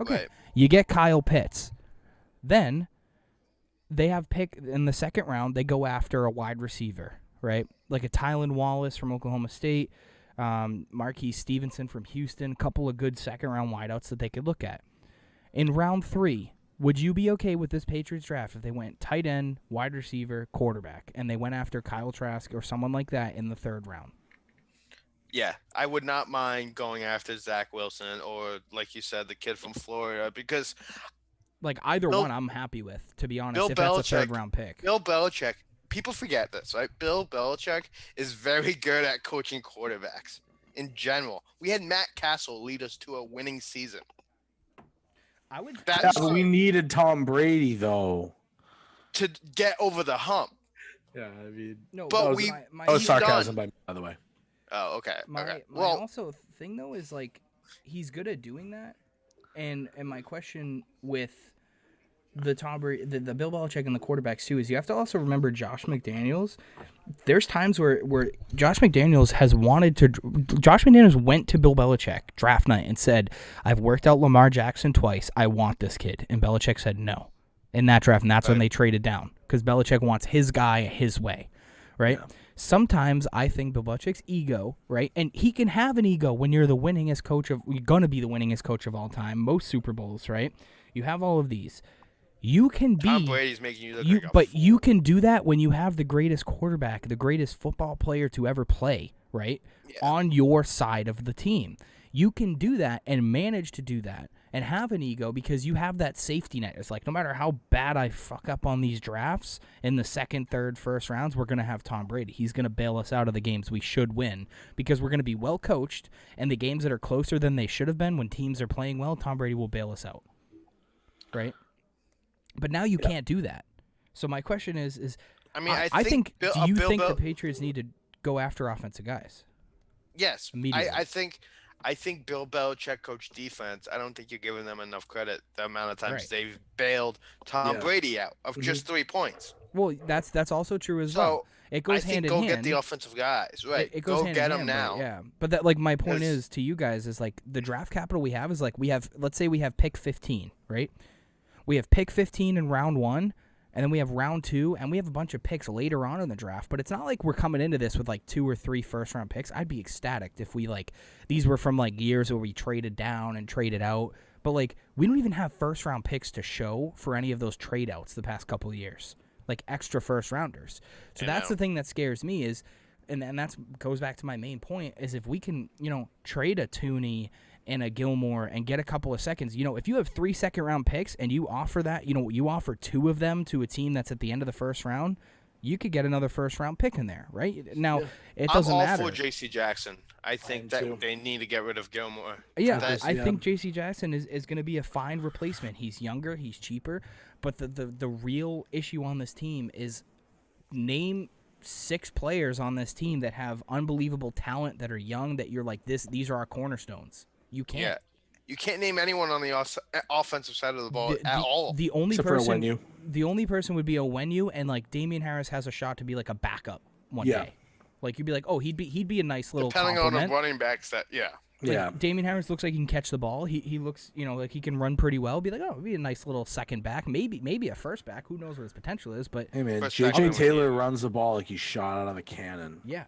Okay. Right. You get Kyle Pitts. Then they have pick in the second round. They go after a wide receiver, right? Like a Tylan Wallace from Oklahoma State, Marquise Stevenson from Houston, a couple of good second-round wideouts that they could look at. In round 3, would you be okay with this Patriots draft if they went tight end, wide receiver, quarterback, and they went after Kyle Trask or someone like that in the 3rd round? Yeah, I would not mind going after Zach Wilson or, like you said, the kid from Florida, because like either one I'm happy with, to be honest, if that's a 3rd-round pick. Bill Belichick, people forget this, right? Bill Belichick is very good at coaching quarterbacks in general. We had Matt Castle lead us to a winning season. We needed Tom Brady, though, to get over the hump. Yeah, I mean, no, but that was sarcasm by the way. Oh, okay. My also thing though is like he's good at doing that, and my question with the Tom Brady, the Bill Belichick and the quarterbacks too is you have to also remember Josh McDaniels. There's times where Josh McDaniels went to Bill Belichick draft night and said, "I've worked out Lamar Jackson twice. I want this kid," and Belichick said no in that draft, and that's when they traded down because Belichick wants his guy his way, right? Yeah. Sometimes I think Bill Belichick's ego, right? And he can have an ego when you're you're going to be the winningest coach of all time, most Super Bowls, right? You have all of these. You can be Tom Brady's making you look like a but fool. You can do that when you have the greatest quarterback, the greatest football player to ever play, right? Yeah. On your side of the team. You can do that and manage to do that and have an ego because you have that safety net. It's like no matter how bad I fuck up on these drafts in the 2nd, 3rd, 1st rounds, we're going to have Tom Brady. He's going to bail us out of the games we should win because we're going to be well coached, and the games that are closer than they should have been when teams are playing well, Tom Brady will bail us out. Right? But now you can't do that. So my question is I think do you think the Patriots need to go after offensive guys? Yes. I think Bill Belichick coached defense. I don't think you're giving them enough credit the amount of times they've bailed Tom Brady out of just 3 points. Well, that's also true as well. It goes hand in hand. Go get the offensive guys, right? It goes go hand get in them hand, now. Yeah, but that like my point is to you guys is like the draft capital we have is like let's say we have pick 15, right? We have pick 15 in round 1, and then we have round 2, and we have a bunch of picks later on in the draft. But it's not like we're coming into this with like 2 or 3 first-round picks. I'd be ecstatic if we these were from like years where we traded down and traded out. But like we don't even have first-round picks to show for any of those trade-outs the past couple of years, like extra first-rounders. So that's the thing that scares me is and that's goes back to my main point, is if we can, trade a Tooney and a Gilmore and get a couple of seconds, if you have 3 second-round picks and you offer that, you offer 2 of them to a team that's at the end of the first round, you could get another first-round pick in there, right? Now, it doesn't matter. I'm all for J.C. Jackson. I think that they need to get rid of Gilmore. Yeah, I think J.C. Jackson is going to be a fine replacement. He's younger, he's cheaper, but the real issue on this team is name 6 players on this team that have unbelievable talent, that are young, that you're like, these are our cornerstones. You can't. Yeah. You can't name anyone on the offensive side of the ball at all. The only person would be Onwenu, and like Damian Harris has a shot to be like a backup one day. Like you'd be like, oh, he'd be a nice little depending compliment. on the running backs that Damian Harris looks like he can catch the ball. He looks, like he can run pretty well. Be like, oh, it'd be a nice little second back, maybe a first back. Who knows what his potential is? But hey man, J.J. Taylor runs the ball like he's shot out of a cannon. Yeah,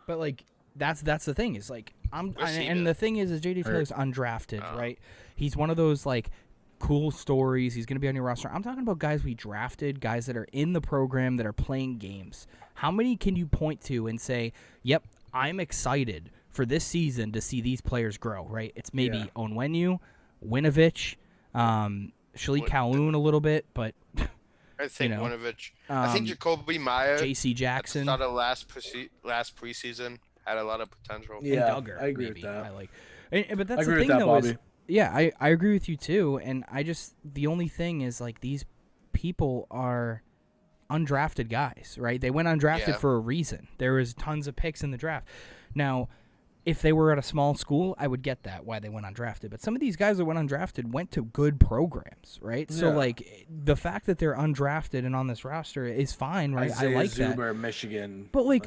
but like that's the thing is like the thing is J.J. Taylor's undrafted, right? He's one of those like cool stories. He's going to be on your roster. I'm talking about guys we drafted, guys that are in the program that are playing games. How many can you point to and say, yep, I'm excited for this season to see these players grow, right? It's maybe Onwenu, Winovich, Shalik Calhoun a little bit, but I think Winovich. I think Jacoby Myers, J.C. Jackson, started last preseason, had a lot of potential. Yeah, and Duggar, I agree with that. But that's the thing, though. Bobby. I agree with you too, and the only thing is like these people are undrafted guys, right? They went undrafted for a reason. There was tons of picks in the draft. Now, if they were at a small school, I would get that, why they went undrafted. But some of these guys that went undrafted went to good programs, right? Yeah. So, like, the fact that they're undrafted and on this roster is fine, right? Isaiah I like Zuber, that. Michigan. But,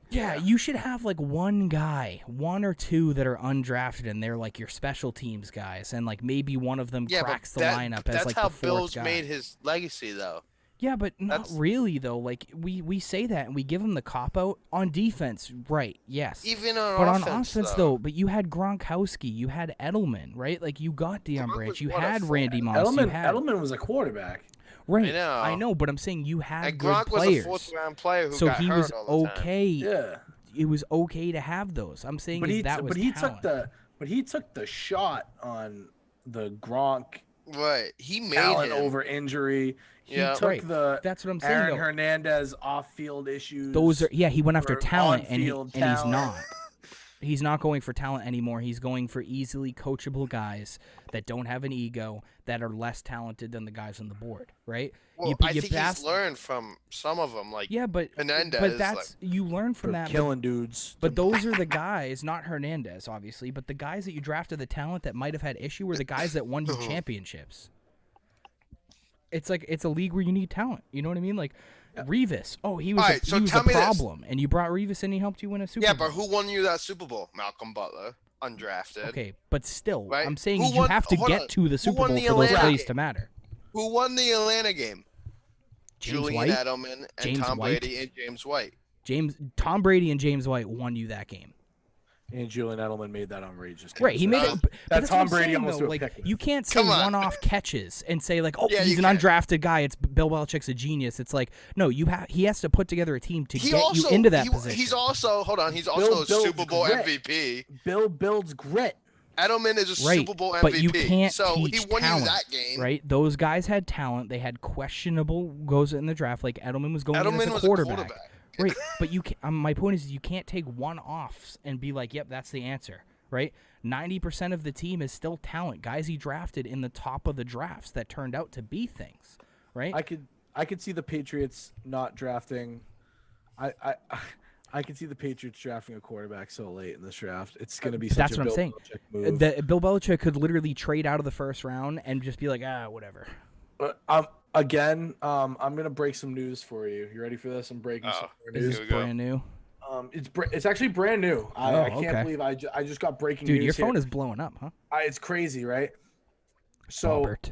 yeah, you should have, like, one or two that are undrafted, and they're, like, your special teams guys. And, like, maybe one of them cracks the lineup as, like, the fourth guy. That's how Bill's made his legacy, though. Yeah, but not really, though. Like, we say that, and we give him the cop-out. On defense, right, yes. Even on but offense, on offense, though, but you had Gronkowski, you had Edelman, right? Like, you got Deion Branch, you had Randy Moss. Edelman was a quarterback. Right, I know, but I'm saying you had and good Gronk players. was a fourth-round player who so got he hurt was all the okay. time. Yeah. It was okay to have those. I'm saying that was talent. He took the shot on the Gronk He made talent him over injury. He took the that's what I'm saying, Aaron though. Hernandez off-field issues. Those are he went after talent, and he's talent. not. He's not going for talent anymore. He's going for easily coachable guys that don't have an ego, that are less talented than the guys on the board, right? Well, I think he's learned from some of them, like Hernandez. But that's you learn from that. Killing dudes. But those are the guys, not Hernandez, obviously, but the guys that you drafted, the talent that might have had issue, were the guys that won you championships. It's like it's a league where you need talent. You know what I mean? Like Revis. Oh, he was a problem, and you brought Revis and he helped you win a Super Bowl. Yeah, but who won you that Super Bowl? Malcolm Butler, undrafted. Okay, but still, right? I'm saying you have to get to the Super Bowl for those plays to matter. Who won the Atlanta game? Julian White? Edelman and Tom Brady and James White. Tom Brady and James White won you that game. And Julian Edelman made that outrageous catch. Right, he made it. That Tom Brady almost threw a pick. You can't say one-off catches and say like, oh, he's an undrafted guy. It's Bill Belichick's a genius. It's like, no, he has to put together a team to get you into that position. He's also a Super Bowl MVP. Bill builds grit. Edelman is a Super Bowl MVP. But you can't teach he won talent, you that game. Right? Those guys had talent. They had questionable goes in the draft. Like Edelman was going in as a quarterback. Right, but you can, my point is you can't take one-offs and be like, yep, that's the answer, right? 90% of the team is still talent. Guys he drafted in the top of the drafts that turned out to be things, right? I could see the Patriots not drafting. I could see the Patriots drafting a quarterback so late in this draft. It's going to be such a Bill Belichick move. Bill Belichick could literally trade out of the first round and just be like, whatever. Again, I'm gonna break some news for you. You ready for this? I'm breaking some news. Is this brand new? It's actually brand new. I can't believe I just got breaking news. Dude, your phone here. is blowing up, huh? It's crazy, right? So Robert.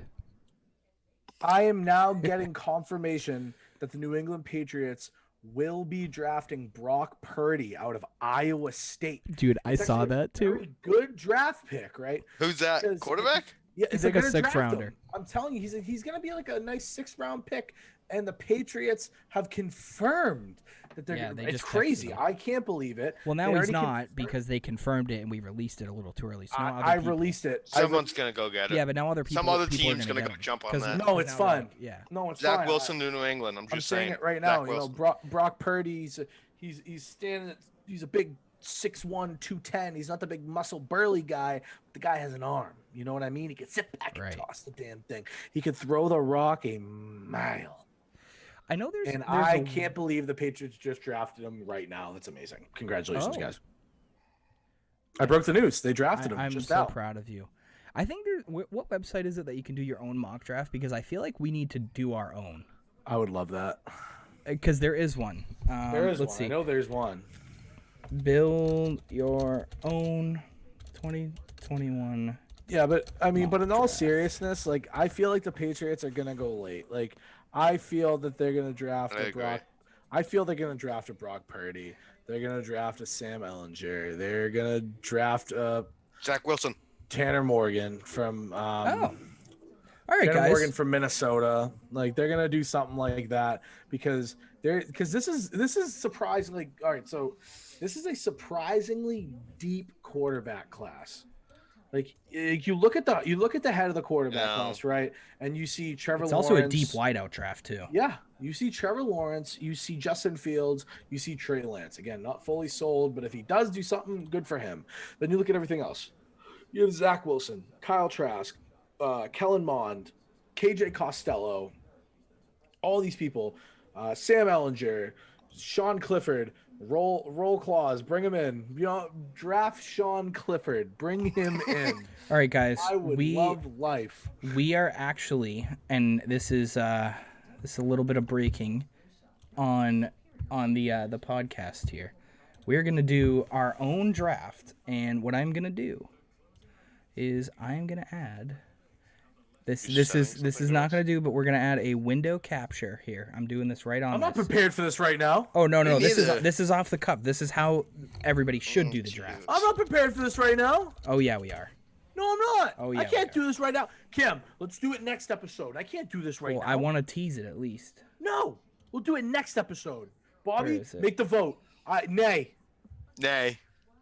I am now getting confirmation that the New England Patriots will be drafting Brock Purdy out of Iowa State. Dude, I saw that too. Very good draft pick, right? Who's that? Quarterback? Yeah, it's like a 6th rounder. I'm telling you, he's going to be like a nice 6th round pick. and the Patriots have confirmed that they're. It's crazy. I can't believe it. Well, now he's not because they confirmed it and we released it a little too early. So I released it. Someone's gonna go get it. Yeah, but now some other team's gonna go jump on that. No, it's fine. No, it's fine. Zach Wilson to New England. I'm saying it right now. You know, Brock Purdy. He's standing. He's a big 6'1", 210. He's not the big muscle burly guy. But the guy has an arm. You know what I mean? He can sit back and toss the damn thing. He could throw the rock a mile. I know there's I can't believe the Patriots just drafted him right now. That's amazing. Congratulations, guys. I broke the news. They drafted him. I'm so proud of you. I think what website is it that you can do your own mock draft? Because I feel like we need to do our own. I would love that. Because there is one. There is one. See. I know there's one. Build your own 2021. Yeah, but I mean, but in all seriousness, like I feel like the Patriots are gonna go late. Like I feel that they're gonna draft a Brock. I feel they're gonna draft a Brock Purdy. They're gonna draft a Sam Ehlinger. They're gonna draft Zach Wilson, Tanner Morgan from. All right, Tanner guys. Morgan from Minnesota. Like they're gonna do something like that because this is surprisingly all right. So this is a surprisingly deep quarterback class. Like you look at the head of the quarterback class, right? And you see Trevor Lawrence. It's also a deep wideout draft too. Yeah, you see Trevor Lawrence, you see Justin Fields, you see Trey Lance. Again, not fully sold, but if he does do something, good for him. Then you look at everything else. You have Zach Wilson, Kyle Trask, Kellen Mond, KJ Costello, all these people, Sam Ehlinger, Sean Clifford. Roll clause, bring him in. You know, draft Sean Clifford, bring him in. All right, guys. I would love life. We are actually, and this is a little bit of breaking on the podcast here. We're gonna do our own draft, and what I'm gonna do is I'm gonna add. This is not going to do, but we're going to add a window capture here. I'm doing this right on. I'm not prepared for this right now. Oh no, this is off the cuff. This is how everybody should do the draft. I'm not prepared for this right now. Oh yeah, we are. No, I'm not. Oh yeah, I can't do this right now. Kim, let's do it next episode. I can't do this right now. I want to tease it at least. No, we'll do it next episode. Bobby, make the vote. Nay.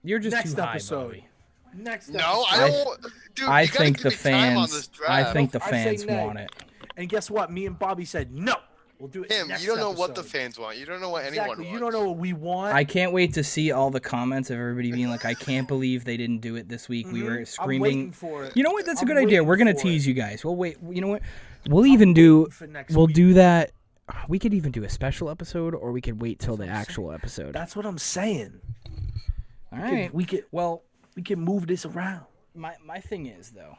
You're just next too high, episode. Bobby. Next no, episode. I don't. Dude, I think the fans. I think the fans want it. And guess what? Me and Bobby said no. We'll do it. You don't know what the fans want. You don't know what anyone wants. You don't know what we want. I can't wait to see all the comments of everybody being like, "I can't believe they didn't do it this week." We were screaming. I'm waiting for it. You know what? That's a good idea. We're gonna tease you guys. We'll wait. You know what? We'll even do. We'll do that. We could even do a special episode, or we could wait till the actual episode. That's what I'm saying. All right. We can move this around. My thing is though,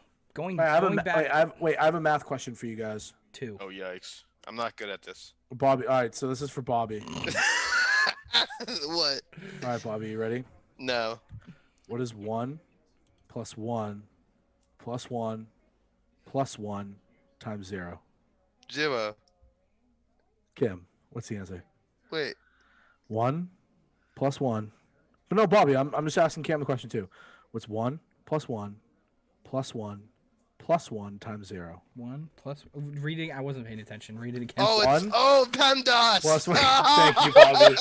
I have a math question for you guys. Two. Oh yikes! I'm not good at this. Bobby, all right. So this is for Bobby. What? All right, Bobby, you ready? No. What is 1 + 1 + 1 + 1 times 0? 0. Kim, what's the answer? Wait. 1 + 1. But no, Bobby, I'm just asking Cam the question too. What's 1 + 1 + 1 + 1 times 0? 1 plus reading. I wasn't paying attention. Read it again. Oh, it's PEMDAS. Plus 1. Thank you, Bobby.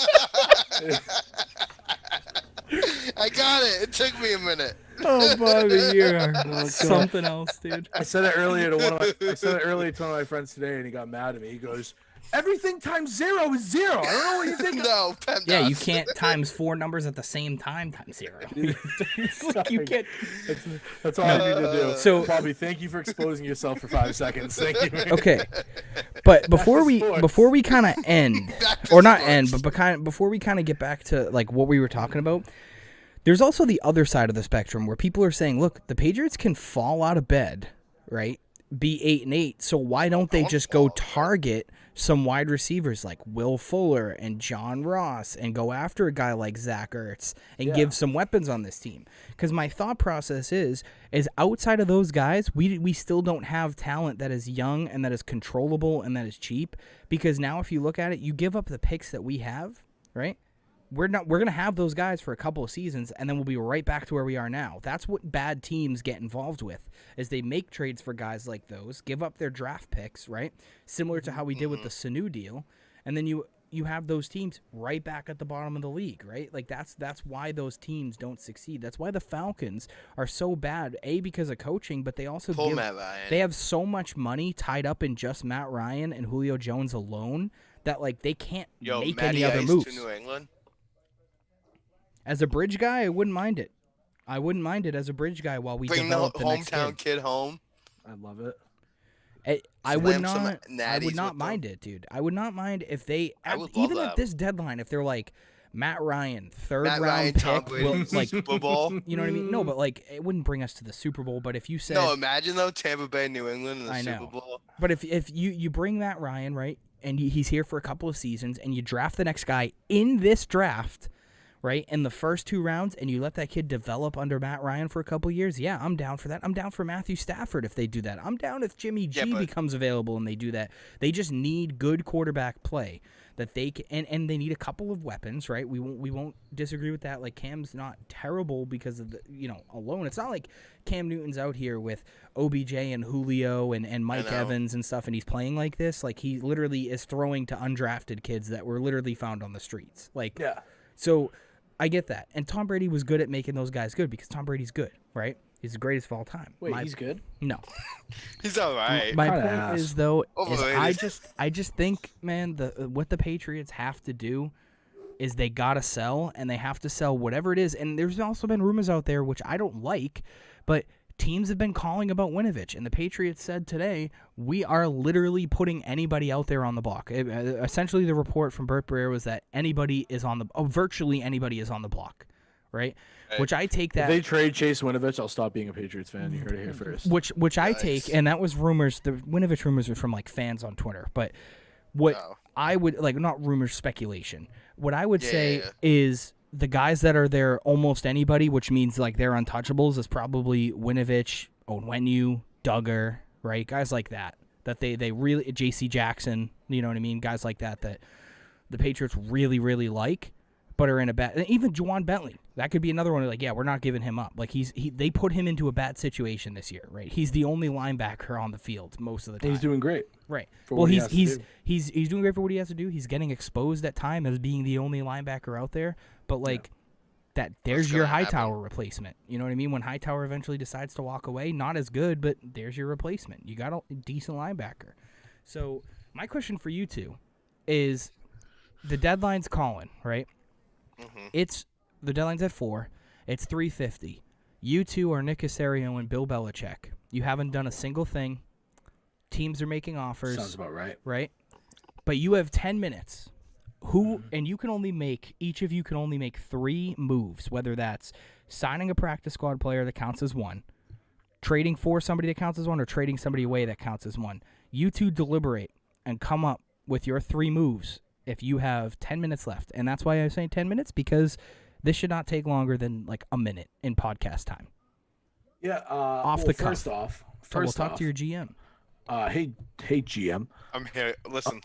I got it. It took me a minute. Oh, Bobby, you're something else, dude. I said it earlier to one of my friends today, and he got mad at me. He goes, "Everything times 0 is 0. I don't know what you think." No, PEMDAS. Yeah, you can't times 4 numbers at the same time times 0. Like you can't. That's all I need to do. So, Bobby, thank you for exposing yourself for 5 seconds. Thank you. Okay, but before we kind of end, or not end, but before we kind of get back to like what we were talking about. There's also the other side of the spectrum where people are saying, look, the Patriots can fall out of bed, right? Be 8-8. So why don't they just go target some wide receivers like Will Fuller and John Ross and go after a guy like Zach Ertz and give some weapons on this team? Because my thought process is outside of those guys, we still don't have talent that is young and that is controllable and that is cheap. Because now if you look at it, you give up the picks that we have, right? we're going to have those guys for a couple of seasons, and then we'll be right back to where we are now. That's what bad teams get involved with, is they make trades for guys like those, give up their draft picks, right? Similar to how we did with the Sanu deal, and then you have those teams right back at the bottom of the league, right? Like that's why those teams don't succeed. That's why the Falcons are so bad, because of coaching, but they also they have so much money tied up in just Matt Ryan and Julio Jones alone that like they can't make any other moves. To New England. As a bridge guy, I wouldn't mind it. I wouldn't mind it as a bridge guy while we develop the next hometown kid home. I love it. I would not mind it, dude. I would not mind if they, even at this deadline, if they're like Matt Ryan, third-round pick, like Super Bowl. You know what I mean? No, but like it wouldn't bring us to the Super Bowl. But if you said, no, imagine though Tampa Bay, New England in the Super Bowl. But if you bring Matt Ryan, right, and he's here for a couple of seasons, and you draft the next guy in this draft, right, in the first 2 rounds, and you let that kid develop under Matt Ryan for a couple years, yeah, I'm down for that. I'm down for Matthew Stafford if they do that. I'm down if Jimmy G becomes available and they do that. They just need good quarterback play that they can, and they need a couple of weapons, right? We won't disagree with that. Like Cam's not terrible because of the alone. It's not like Cam Newton's out here with OBJ and Julio and Mike Evans and stuff, and he's playing like this. Like he literally is throwing to undrafted kids that were literally found on the streets. Like so. I get that. And Tom Brady was good at making those guys good because Tom Brady's good, right? He's the greatest of all time. Wait, he's good? No. He's all right. My point is, though, I just think, man, what the Patriots have to do is they got to sell, and they have to sell whatever it is. And there's also been rumors out there, which I don't like, but teams have been calling about Winovich, and the Patriots said today, we are literally putting anybody out there on the block. Essentially, the report from Burt Breer was that virtually anybody is on the block, right? Which I take that. If they trade Chase Winovich, I'll stop being a Patriots fan. You heard it here first. Which I take, and that was rumors. The Winovich rumors were from like fans on Twitter, but I would not rumors, speculation. What I would say is, the guys that are there, almost anybody, which means like they're untouchables, is probably Winovich, Onwenu, Duggar, right? Guys like that they really, J.C. Jackson, you know what I mean? Guys like that the Patriots really, really like, but are in a bad. And even Juwan Bentley, that could be another one. Like, yeah, we're not giving him up. Like they put him into a bad situation this year, right? He's the only linebacker on the field most of the time. He's doing great, right? Well, he's doing great for what he has to do. He's getting exposed at time as being the only linebacker out there. But there's your Hightower replacement. You know what I mean? When Hightower eventually decides to walk away, not as good, but there's your replacement. You got a decent linebacker. So my question for you two is, the deadline's calling, right? Mm-hmm. The deadline's at 4. It's 3:50. You two are Nick Caserio and Bill Belichick. You haven't done a single thing. Teams are making offers. Sounds about right. Right? But you have 10 minutes. And each of you can only make 3 moves, whether that's signing a practice squad player that counts as 1, trading for somebody that counts as 1, or trading somebody away that counts as 1. You two deliberate and come up with your 3 moves if you have 10 minutes left. And that's why I'm saying 10 minutes, because this should not take longer than like a minute in podcast time. Yeah. The cuff. First off, we'll talk to your GM. Hey GM. I'm here. Listen.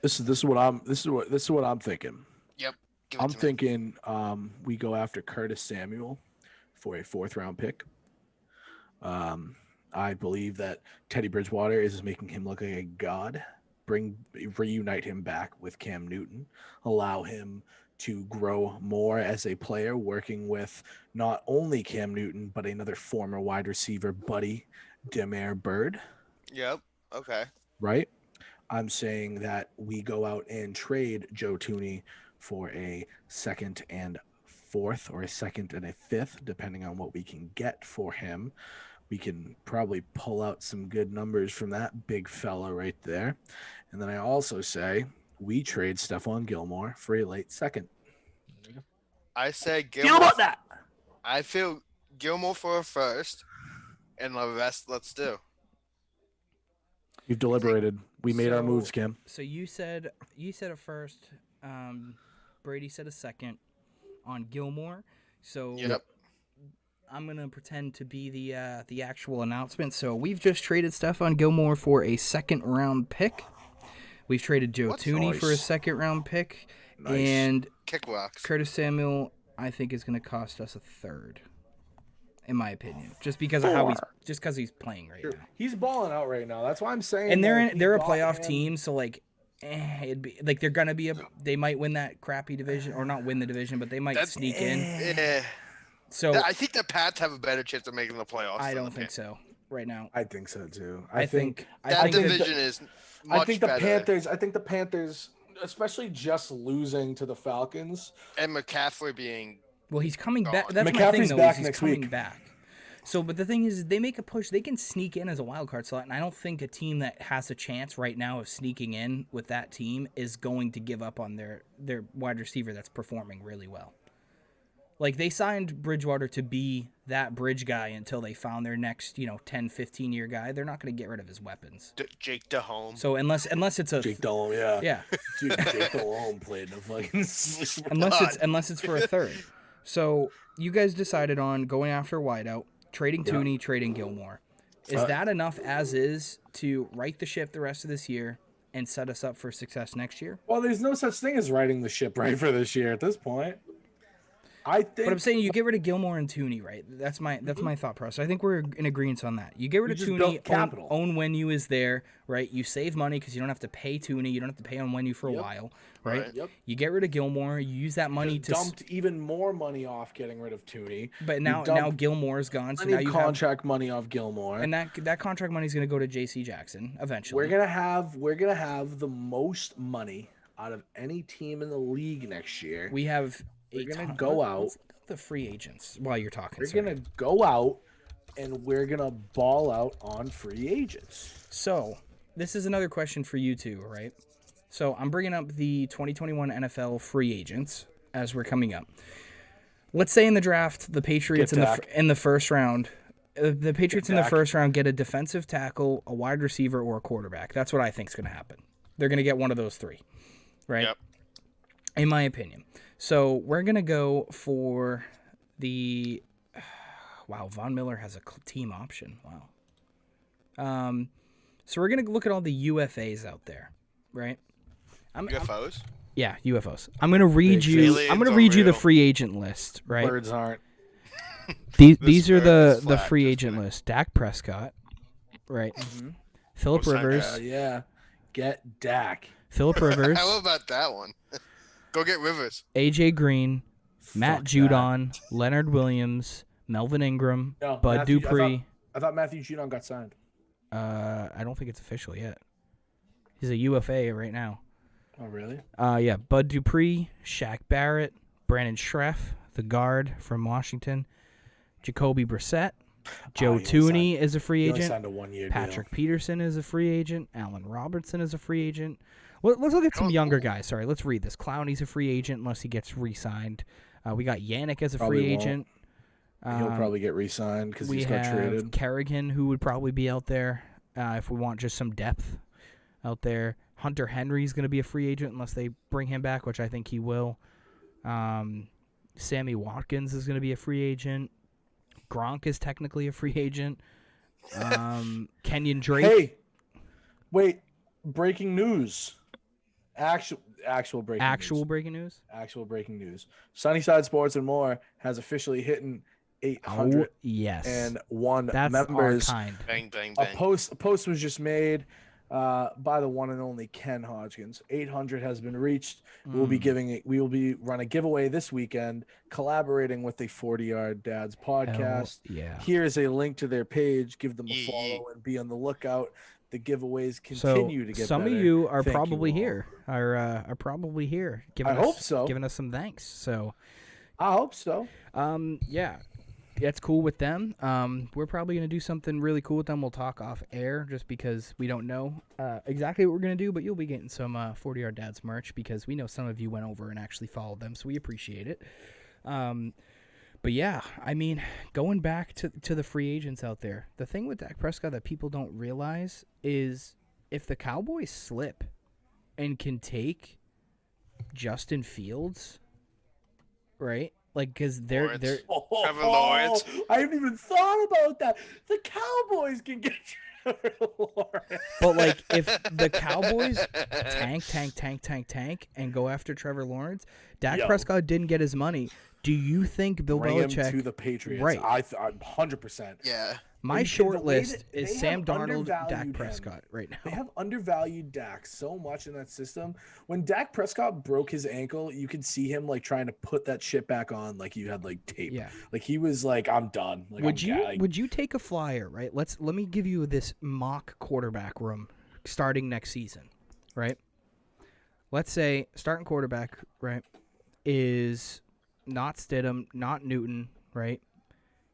This is what I'm thinking. Yep. I'm thinking we go after Curtis Samuel for a 4th-round pick. I believe that Teddy Bridgewater is making him look like a god. Reunite him back with Cam Newton. Allow him to grow more as a player, working with not only Cam Newton but another former wide receiver buddy, Demare Byrd. Yep. Okay. Right. I'm saying that we go out and trade Joe Thuney for a 2nd and 4th, or a 2nd and a 5th, depending on what we can get for him. We can probably pull out some good numbers from that big fella right there. And then I also say we trade Stephon Gilmore for a late 2nd. I say Gilmore. Feel about that. I feel Gilmore for a 1st, and the rest let's do. We've deliberated. We made our moves, Kim. So you said a 1st. Brady said a 2nd on Gilmore. So yep. I'm gonna pretend to be the actual announcement. So we've just traded Stephon Gilmore for a 2nd-round pick. We've traded Joe Thuney for a 2nd-round pick. Nice. And kick rocks. Curtis Samuel, I think, is going to cost us a third, in my opinion, just because of how he's playing right now. He's balling out right now. That's why I'm saying. And they're a playoff team, so like, it'd be like they're gonna be they might win that crappy division or not win the division, but they might sneak in. So I think the Pats have a better chance of making the playoffs. I don't think so right now. I think so too. I think that division is much better. I think the Panthers, especially just losing to the Falcons and McCaffrey being he's coming back. That's McCaffrey's my thing though. Back he's next coming week. back. So, but the thing is, they make a push. They can sneak in as a wild card slot, and I don't think a team that has a chance right now of sneaking in with that team is going to give up on their wide receiver that's performing really well. Like, they signed Bridgewater to be that bridge guy until they found their next, 10, 15-year guy. They're not going to get rid of his weapons. Jake Delhomme. So unless it's a Jake Delhomme, yeah. Yeah. Dude, Jake Delhomme played in the fucking unless it's for a third. So you guys decided on going after a wideout, trading Tooney, trading Gilmore. Is that enough as is to right the ship the rest of this year and set us up for success next year? Well, there's no such thing as righting the ship right for this year at this point. I think. But I'm saying you get rid of Gilmore and Tooney, right? That's my thought process. I think we're in agreement on that. You get rid of Tooney, own Wenyu is there, right? You save money because you don't have to pay Tooney, you don't have to pay on Wenyu for a while, right? Yep. You get rid of Gilmore, you use that money to dumped even more money off getting rid of Tooney. But now Gilmore's gone, so now you contract money off Gilmore, and that contract money is going to go to J.C. Jackson eventually. We're gonna have the most money out of any team in the league next year. We're gonna go out. The free agents while you're talking. We're gonna go out and we're gonna ball out on free agents. So this is another question for you two, right? So I'm bringing up the 2021 NFL free agents as we're coming up. Let's say in the draft, the Patriots in the first round, the Patriots in the first round get a defensive tackle, a wide receiver, or a quarterback. That's what I think is going to happen. They're going to get one of those three, right? Yep. In my opinion. So we're going to go for the wow, Von Miller has a team option. Wow. So we're going to look at all the UFAs out there, right? UFOs? Yeah, UFOs. I'm going to read you the free agent list, right? Birds aren't. These are the free agent list. Dak Prescott, right? Mm-hmm. Phillip Rivers. Yeah. Get Dak. Phillip Rivers. How about that one? Go get Rivers. AJ Green, Matt Judon, Leonard Williams, Melvin Ingram, Bud Dupree. I thought Matthew Judon got signed. I don't think it's official yet. He's a UFA right now. Oh, really? Yeah. Bud Dupree, Shaq Barrett, Brandon Schreff, the guard from Washington, Jacoby Brissett, Joe Tooney is a free agent. Signed a 1-year Patrick Peterson is a free agent. Allen Robertson is a free agent. Well, let's look at some younger guys. Sorry, let's read this. Clowney's a free agent unless he gets re-signed. We got Yannick as a free agent. He'll probably get re-signed because he's got traded. We have Kerrigan, who would probably be out there if we want just some depth out there. Hunter Henry's going to be a free agent unless they bring him back, which I think he will. Sammy Watkins is going to be a free agent. Gronk is technically a free agent. Kenyon Drake. Hey, wait! Breaking news. Actual breaking news. Actual breaking news. Sunnyside Sports and More has officially hit 800. Oh, yes. And one That's members. Our kind. Bang, bang, bang. A post was just made by the one and only Ken Hodgkins. 800 has been reached. We will be running a giveaway this weekend, collaborating with the 40-Yard Dads podcast. Yeah. Here is a link to their page. Give them a follow and be on the lookout. The giveaways continue to get some better. of you are probably here. Are probably here. I hope so. Giving us some thanks. So I hope so. Yeah. That's cool with them. We're probably going to do something really cool with them. We'll talk off air just because we don't know exactly what we're going to do, but you'll be getting some 40-Yard Dads merch because we know some of you went over and actually followed them, so we appreciate it. But yeah, I mean, going back to the free agents out there, the thing with Dak Prescott that people don't realize is if the Cowboys slip and can take Justin Fields, right? Like, because they're Trevor Lawrence. I haven't even thought about that. The Cowboys can get But like, if the Cowboys tank, and go after Trevor Lawrence, Dak Prescott didn't get his money. Do you think Bill Belichick him to the Patriots? Right, I'm 100%. Yeah. My short list is Sam Darnold, Dak Prescott right now. They have undervalued Dak so much in that system. When Dak Prescott broke his ankle, you could see him like trying to put that shit back on, like you had like tape. Yeah. Like he was like, I'm done. Like, would you take a flyer, right? Let me give you this mock quarterback room starting next season, right? Let's say starting quarterback, right, is not Stidham, not Newton, right?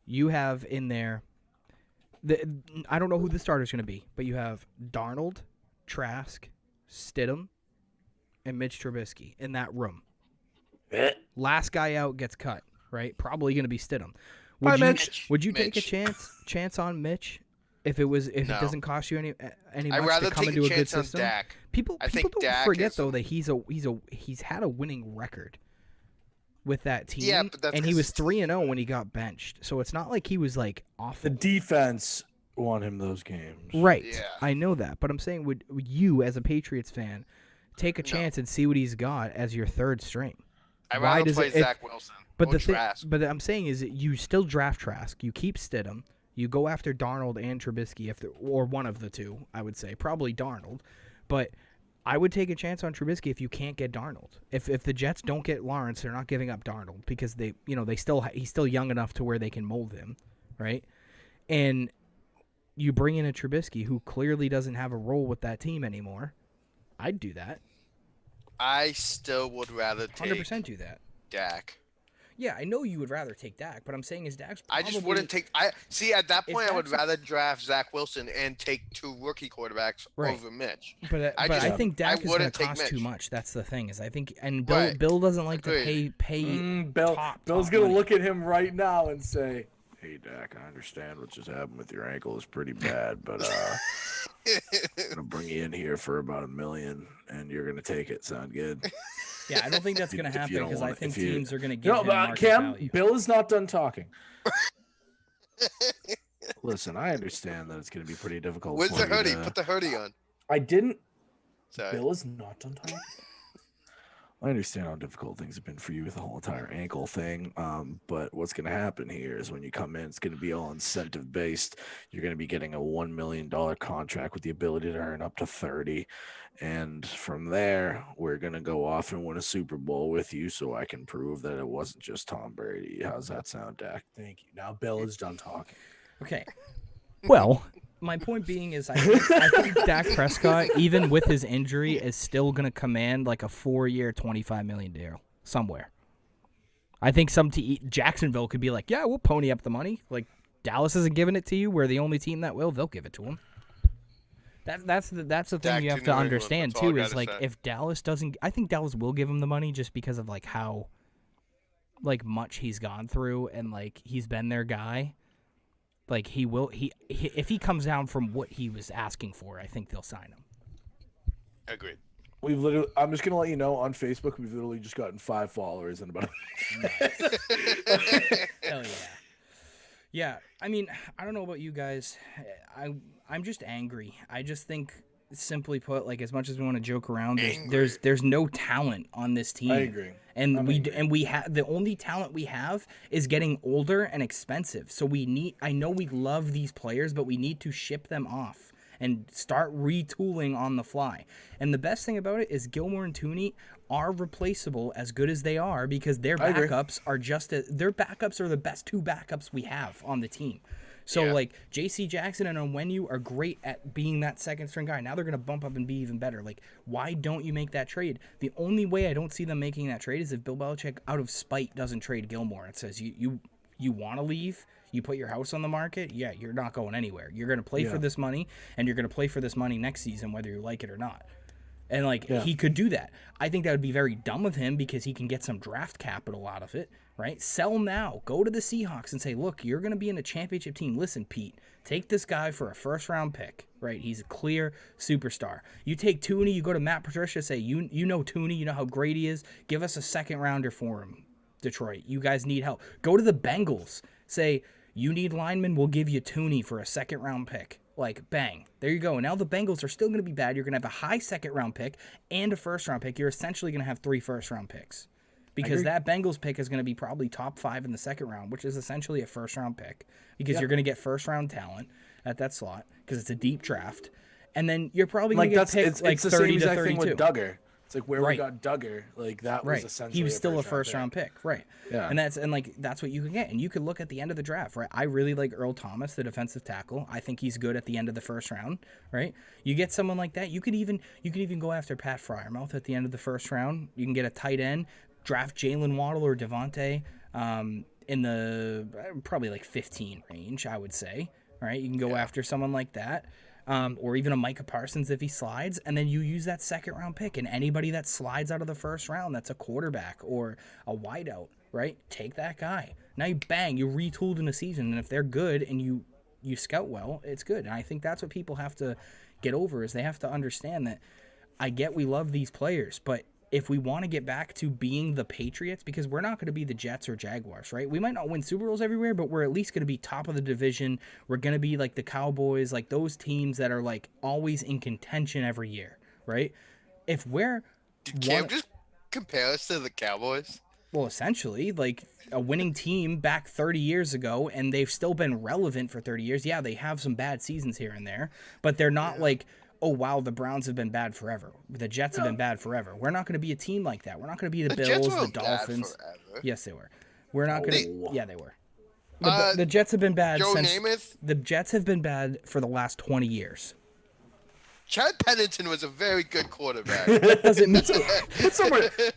You have in there. I don't know who the starter's going to be, but you have Darnold, Trask, Stidham, and Mitch Trubisky in that room. Last guy out gets cut, right? Probably going to be Stidham. Would you take a chance on Mitch if it doesn't cost you any much to come into a good system? Dak. People don't forget though that he's had a winning record with that team. Yeah, but and he was 3-0 when he got benched. So it's not like he was like awful. The defense won him those games. Right. Yeah. I know that, but I'm saying would you as a Patriots fan take a chance and see what he's got as your third string? I'd rather play Zach Wilson. But but I'm saying is that you still draft Trask, you keep Stidham, you go after Darnold and Trubisky or one of the two, I would say, probably Darnold, but I would take a chance on Trubisky if you can't get Darnold. If the Jets don't get Lawrence, they're not giving up Darnold because he's still young enough to where they can mold him, right? And you bring in a Trubisky who clearly doesn't have a role with that team anymore. I'd do that. I still would rather take 100% do that. Dak. Yeah, I know you would rather take Dak, but I'm saying is Dak's I just wouldn't take. At that point I would rather draft Zach Wilson and take two rookie quarterbacks over Mitch. But I think Dak is going to cost too much. That's the thing is I think Bill doesn't like to pay Bill's going to look at him right now and say, "Hey Dak, I understand what just happened with your ankle is pretty bad, but I'm going to bring you in here for about $1 million and you're going to take it. Sound good?" Yeah, I don't think that's going to happen because I think teams are going to give him market value. Bill is not done talking. Listen, I understand that it's going to be pretty difficult. Where's the hoodie? Put the hoodie on. I didn't. Sorry. Bill is not done talking. I understand how difficult things have been for you with the whole entire ankle thing. But what's going to happen here is when you come in, it's going to be all incentive based. You're going to be getting a $1 million contract with the ability to earn up to 30. And from there, we're going to go off and win a Super Bowl with you so I can prove that it wasn't just Tom Brady. How's that sound, Dak? Thank you. Now Bill is done talking. Okay. Well, my point being is I think Dak Prescott, even with his injury, is still going to command like a 4-year, $25 million deal somewhere. I think Jacksonville could be like, yeah, we'll pony up the money. Like Dallas isn't giving it to you. We're the only team that will. They'll give it to him. That's the thing you have to understand too is like if Dallas doesn't, I think Dallas will give him the money just because of like how like much he's gone through and like he's been their guy. Like he if he comes down from what he was asking for, I think they'll sign him. Agreed. I'm just gonna let you know on Facebook we've literally just gotten 5 followers in about Hell yeah. Yeah, I mean, I don't know about you guys. I'm just angry. I just think, simply put, like as much as we want to joke around, there's no talent on this team. I agree. And we have the only talent we have is getting older and expensive. So I know we love these players, but we need to ship them off and start retooling on the fly. And the best thing about it is Gilmore and Tooney are replaceable as good as they are because their backups are the best 2 backups we have on the team. So, like, J.C. Jackson and Onwenu are great at being that second-string guy. Now they're going to bump up and be even better. Like, why don't you make that trade? The only way I don't see them making that trade is if Bill Belichick, out of spite, doesn't trade Gilmore. It says, you want to leave? You put your house on the market? Yeah, you're not going anywhere. You're going to play for this money, and you're going to play for this money next season, whether you like it or not. And, he could do that. I think that would be very dumb of him because he can get some draft capital out of it, right? Sell now. Go to the Seahawks and say, look, you're going to be in a championship team. Listen, Pete, take this guy for a first-round pick, right? He's a clear superstar. You take Tooney, you go to Matt Patricia, say, you know Tooney, you know how great he is. Give us a second-rounder for him, Detroit. You guys need help. Go to the Bengals. Say, you need linemen, we'll give you Tooney for a second-round pick. Like, bang, there you go. Now the Bengals are still going to be bad. You're going to have a high second-round pick and a first-round pick. You're essentially going to have 3 first-round picks because that Bengals pick is going to be probably top 5 in the second round, which is essentially a first-round pick because you're going to get first-round talent at that slot because it's a deep draft. And then you're probably going to get picked like 30 to 32. Thing with Duggar. It's like where we got Duggar, like that was essentially he was still a first-round pick, right? Yeah, and that's what you can get, and you could look at the end of the draft, right? I really like Earl Thomas, the defensive tackle. I think he's good at the end of the first round, right? You get someone like that. You could even go after Pat Freiermuth at the end of the first round. You can get a tight end, draft Jalen Waddle or Devontae in the probably like 15 range, I would say, right? You can go after someone like that. Or even a Micah Parsons if he slides, and then you use that second-round pick. And anybody that slides out of the first round that's a quarterback or a wideout, right? Take that guy. Now you retooled in a season, and if they're good and you scout well, it's good. And I think that's what people have to get over is they have to understand that I get we love these players, but if we want to get back to being the Patriots, because we're not going to be the Jets or Jaguars, right? We might not win Super Bowls everywhere, but we're at least going to be top of the division. We're going to be like the Cowboys, like those teams that are like always in contention every year, right? If we're... Did Cam just compare us to the Cowboys? Well, essentially, like a winning team back 30 years ago, and they've still been relevant for 30 years. Yeah, they have some bad seasons here and there, but they're not like... oh, wow, the Browns have been bad forever. The Jets have been bad forever. We're not going to be a team like that. We're not going to be the Bills, the Dolphins. Yes, they were. We're not going to. Yeah, they were. The Jets have been bad the Jets have been bad for the last 20 years. Chad Pennington was a very good quarterback. That doesn't mean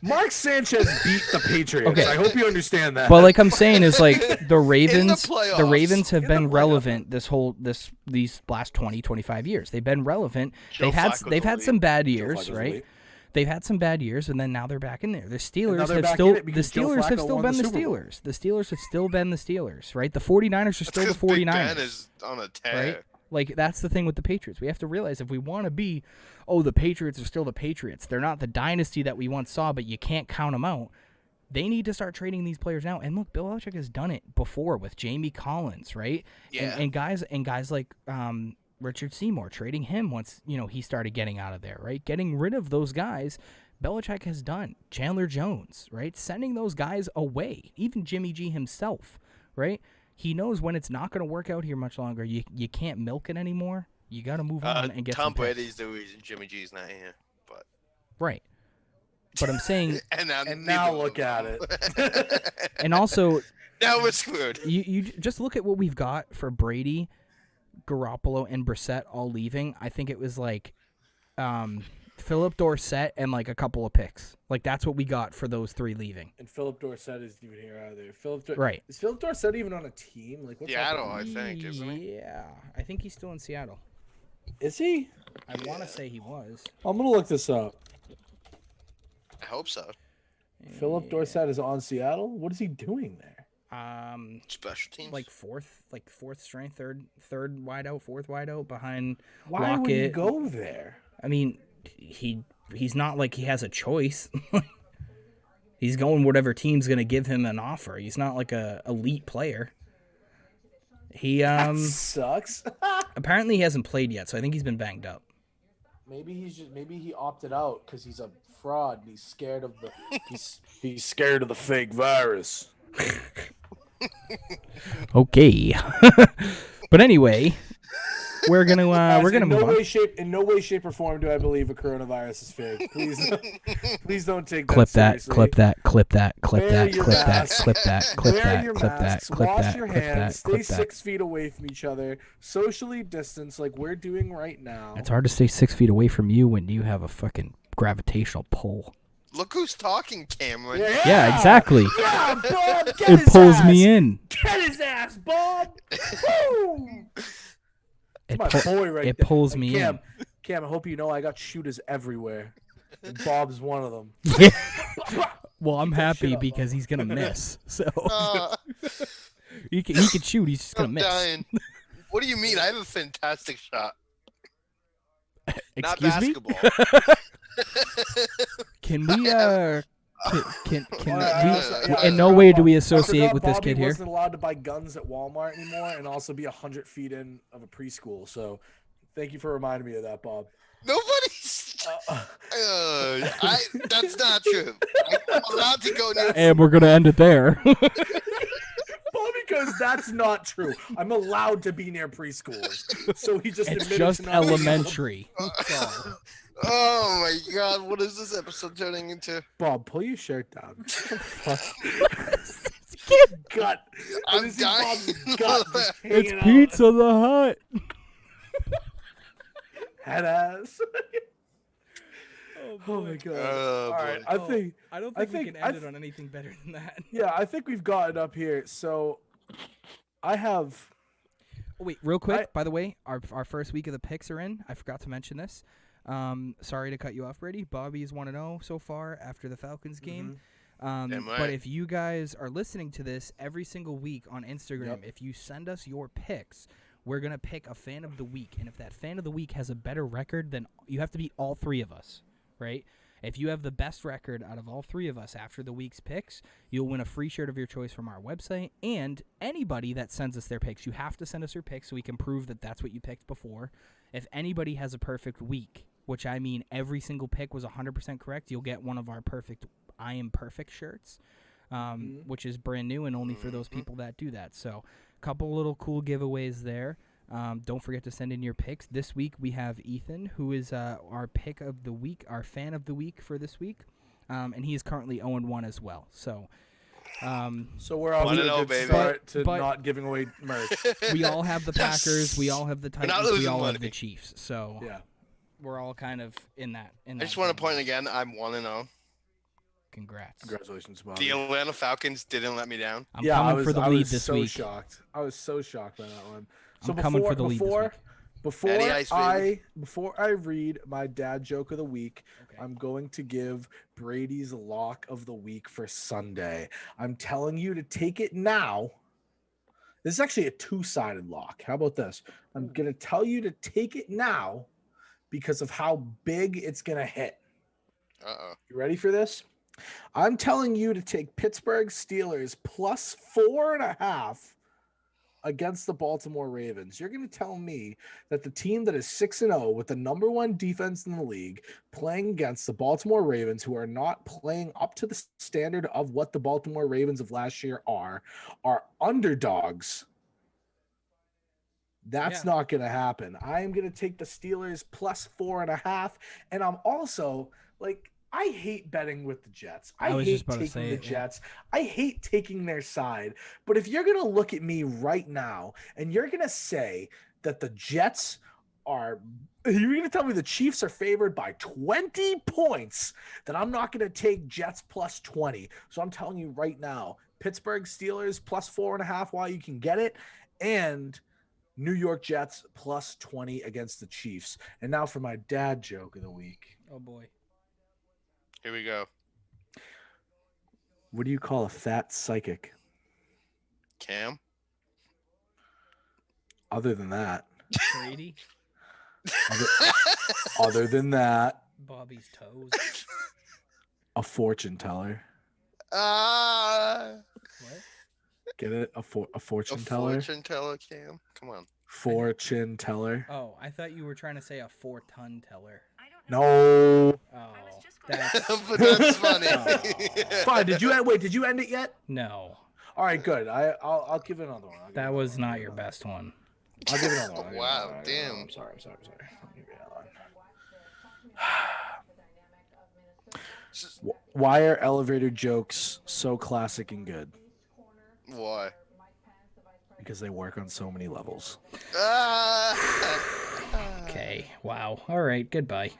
Mark Sanchez beat the Patriots. Okay. I hope you understand that. But like I'm saying is like the Ravens have been relevant these last 20, 25 years. They've been relevant. They've had some bad years, right? They've had some bad years, and then now they're back in there. The Steelers have still been the Steelers. The Steelers have still been the Steelers, right? The 49ers are still the 49ers. Big Ben is on a tear. Right? Like, that's the thing with the Patriots. We have to realize if we want to be, the Patriots are still the Patriots. They're not the dynasty that we once saw, but you can't count them out. They need to start trading these players now. And look, Bill Belichick has done it before with Jamie Collins, right? Yeah. And guys like Richard Seymour, trading him once, he started getting out of there, right? Getting rid of those guys, Belichick has done. Chandler Jones, right? Sending those guys away. Even Jimmy G himself, right? He knows when it's not going to work out here much longer. You can't milk it anymore. You got to move on and get Tom some picks. Brady's the reason Jimmy G's not here. But right. But I'm saying... and now look at it. And also... Now we're screwed. You just look at what we've got for Brady, Garoppolo, and Brissett all leaving. I think it was like Philip Dorsett and like a couple of picks. Like that's what we got for those 3 leaving. And Philip Dorsett isn't even here either. Right. Is Philip Dorsett even on a team? Like what's Seattle, I think, isn't he? Yeah, I think he's still in Seattle. Is he? I want to say he was. I'm gonna look this up. I hope so. Philip Dorsett is on Seattle. What is he doing there? Special teams, like fourth string, third wideout, fourth wideout behind Why Lockett. would he go there? I mean, he's not like he has a choice. He's going whatever team's going to give him an offer. He's not like a elite player. That sucks. Apparently he hasn't played yet, so I think he's been banged up. Maybe he opted out because he's a fraud and he's scared of he's scared of the fake virus. Okay. But anyway, we're gonna move on. In no way, shape, or form do I believe a coronavirus is fake. Please don't take that seriously. Clip that. Wash your hands. Stay 6 feet away from each other. Socially distance, like we're doing right now. It's hard to stay 6 feet away from you when you have a fucking gravitational pull. Look who's talking, Cameron. Yeah, exactly. Yeah, Bob, it pulls me in. Get his ass, Bob. Woo! It pulls me in. Cam, I hope you know I got shooters everywhere. And Bob's one of them. Yeah. Well, I'm happy because he's gonna miss. So he can shoot. He's just gonna miss. Dying. What do you mean? I have a fantastic shot. Excuse Not basketball. me? Can we In no way do we associate with this Bobby kid here. wasn't allowed to buy guns at Walmart anymore and also be 100 feet in of a preschool. So thank you for reminding me of that, Bob. Nobody's. That's not true. I'm allowed to go near. And we're gonna end it there. Because that's not true. I'm allowed to be near preschools. So he just it's admitted just to not elementary. Oh my God! What is this episode turning into? Bob, pull your shirt down. Gut. I'm dying. Bob's gut just It's hanging Pizza out. the Hut. Head ass. Oh my God! All right, I don't think we can end it on anything better than that. Yeah, I think we've got it up here. So, I have. Oh, wait, real quick. By the way, our first week of the picks are in. I forgot to mention this. Sorry to cut you off, Brady. Bobby's 1-0 so far after the Falcons game. But if you guys are listening to this every single week on Instagram, if you send us your picks, we're going to pick a fan of the week. And if that fan of the week has a better record, then you have to beat all three of us, right? If you have the best record out of all three of us after the week's picks, you'll win a free shirt of your choice from our website. And anybody that sends us their picks, you have to send us your picks so we can prove that that's what you picked before. If anybody has a perfect week, which I mean every single pick was 100% correct, you'll get one of our perfect I Am Perfect shirts, which is brand new and only for those people that do that. So a couple little cool giveaways there. Don't forget to send in your picks. This week we have Ethan, who is our pick of the week, our fan of the week for this week, and he is currently 0-1 as well. So we're all to a good start to not giving away merch. We all have the Packers, we all have the Titans, we all have the Chiefs. So yeah, we're all kind of in that. I just want to point again. I'm 1-0. Congrats. Congratulations, Bob. The Atlanta Falcons didn't let me down. I'm coming for the lead this week. Shocked. I was so shocked by that one. So I'm coming for the lead this week. Before I read my dad joke of the week, I'm going to give Brady's lock of the week for Sunday. I'm telling you to take it now. This is actually a two-sided lock. How about this? I'm going to tell you to take it now because of how big it's going to hit. You ready for this? I'm telling you to take Pittsburgh Steelers plus 4.5 against the Baltimore Ravens. You're going to tell me that the team that is 6-0 with the number one defense in the league playing against the Baltimore Ravens, who are not playing up to the standard of what the Baltimore Ravens of last year are underdogs. That's not going to happen. I am going to take the Steelers plus 4.5. And I'm also like, I hate betting with the Jets. I hate taking the Jets. I hate taking their side. But if you're going to look at me right now and you're going to say that the Jets are – you're going to tell me the Chiefs are favored by 20 points, then I'm not going to take Jets plus 20. So I'm telling you right now, Pittsburgh Steelers plus 4.5 while you can get it, and New York Jets plus 20 against the Chiefs. And now for my dad joke of the week. Oh, boy. Here we go. What do you call a fat psychic? Cam? Other than that. Brady? Other than that. Bobby's toes. A fortune teller. What? Get it? A fortune teller? A fortune teller, Cam? Come on. Fortune teller. Oh, I thought you were trying to say a 4-ton teller. No. Oh, but that's funny. Fine. Did you end it yet? No. All right, good. I'll give it another one. That was not your best one. I'll give it another one. Wow, damn. I'm sorry. I'll give you another one. Why are elevator jokes so classic and good? Why? Because they work on so many levels. Okay. Wow. All right. Goodbye.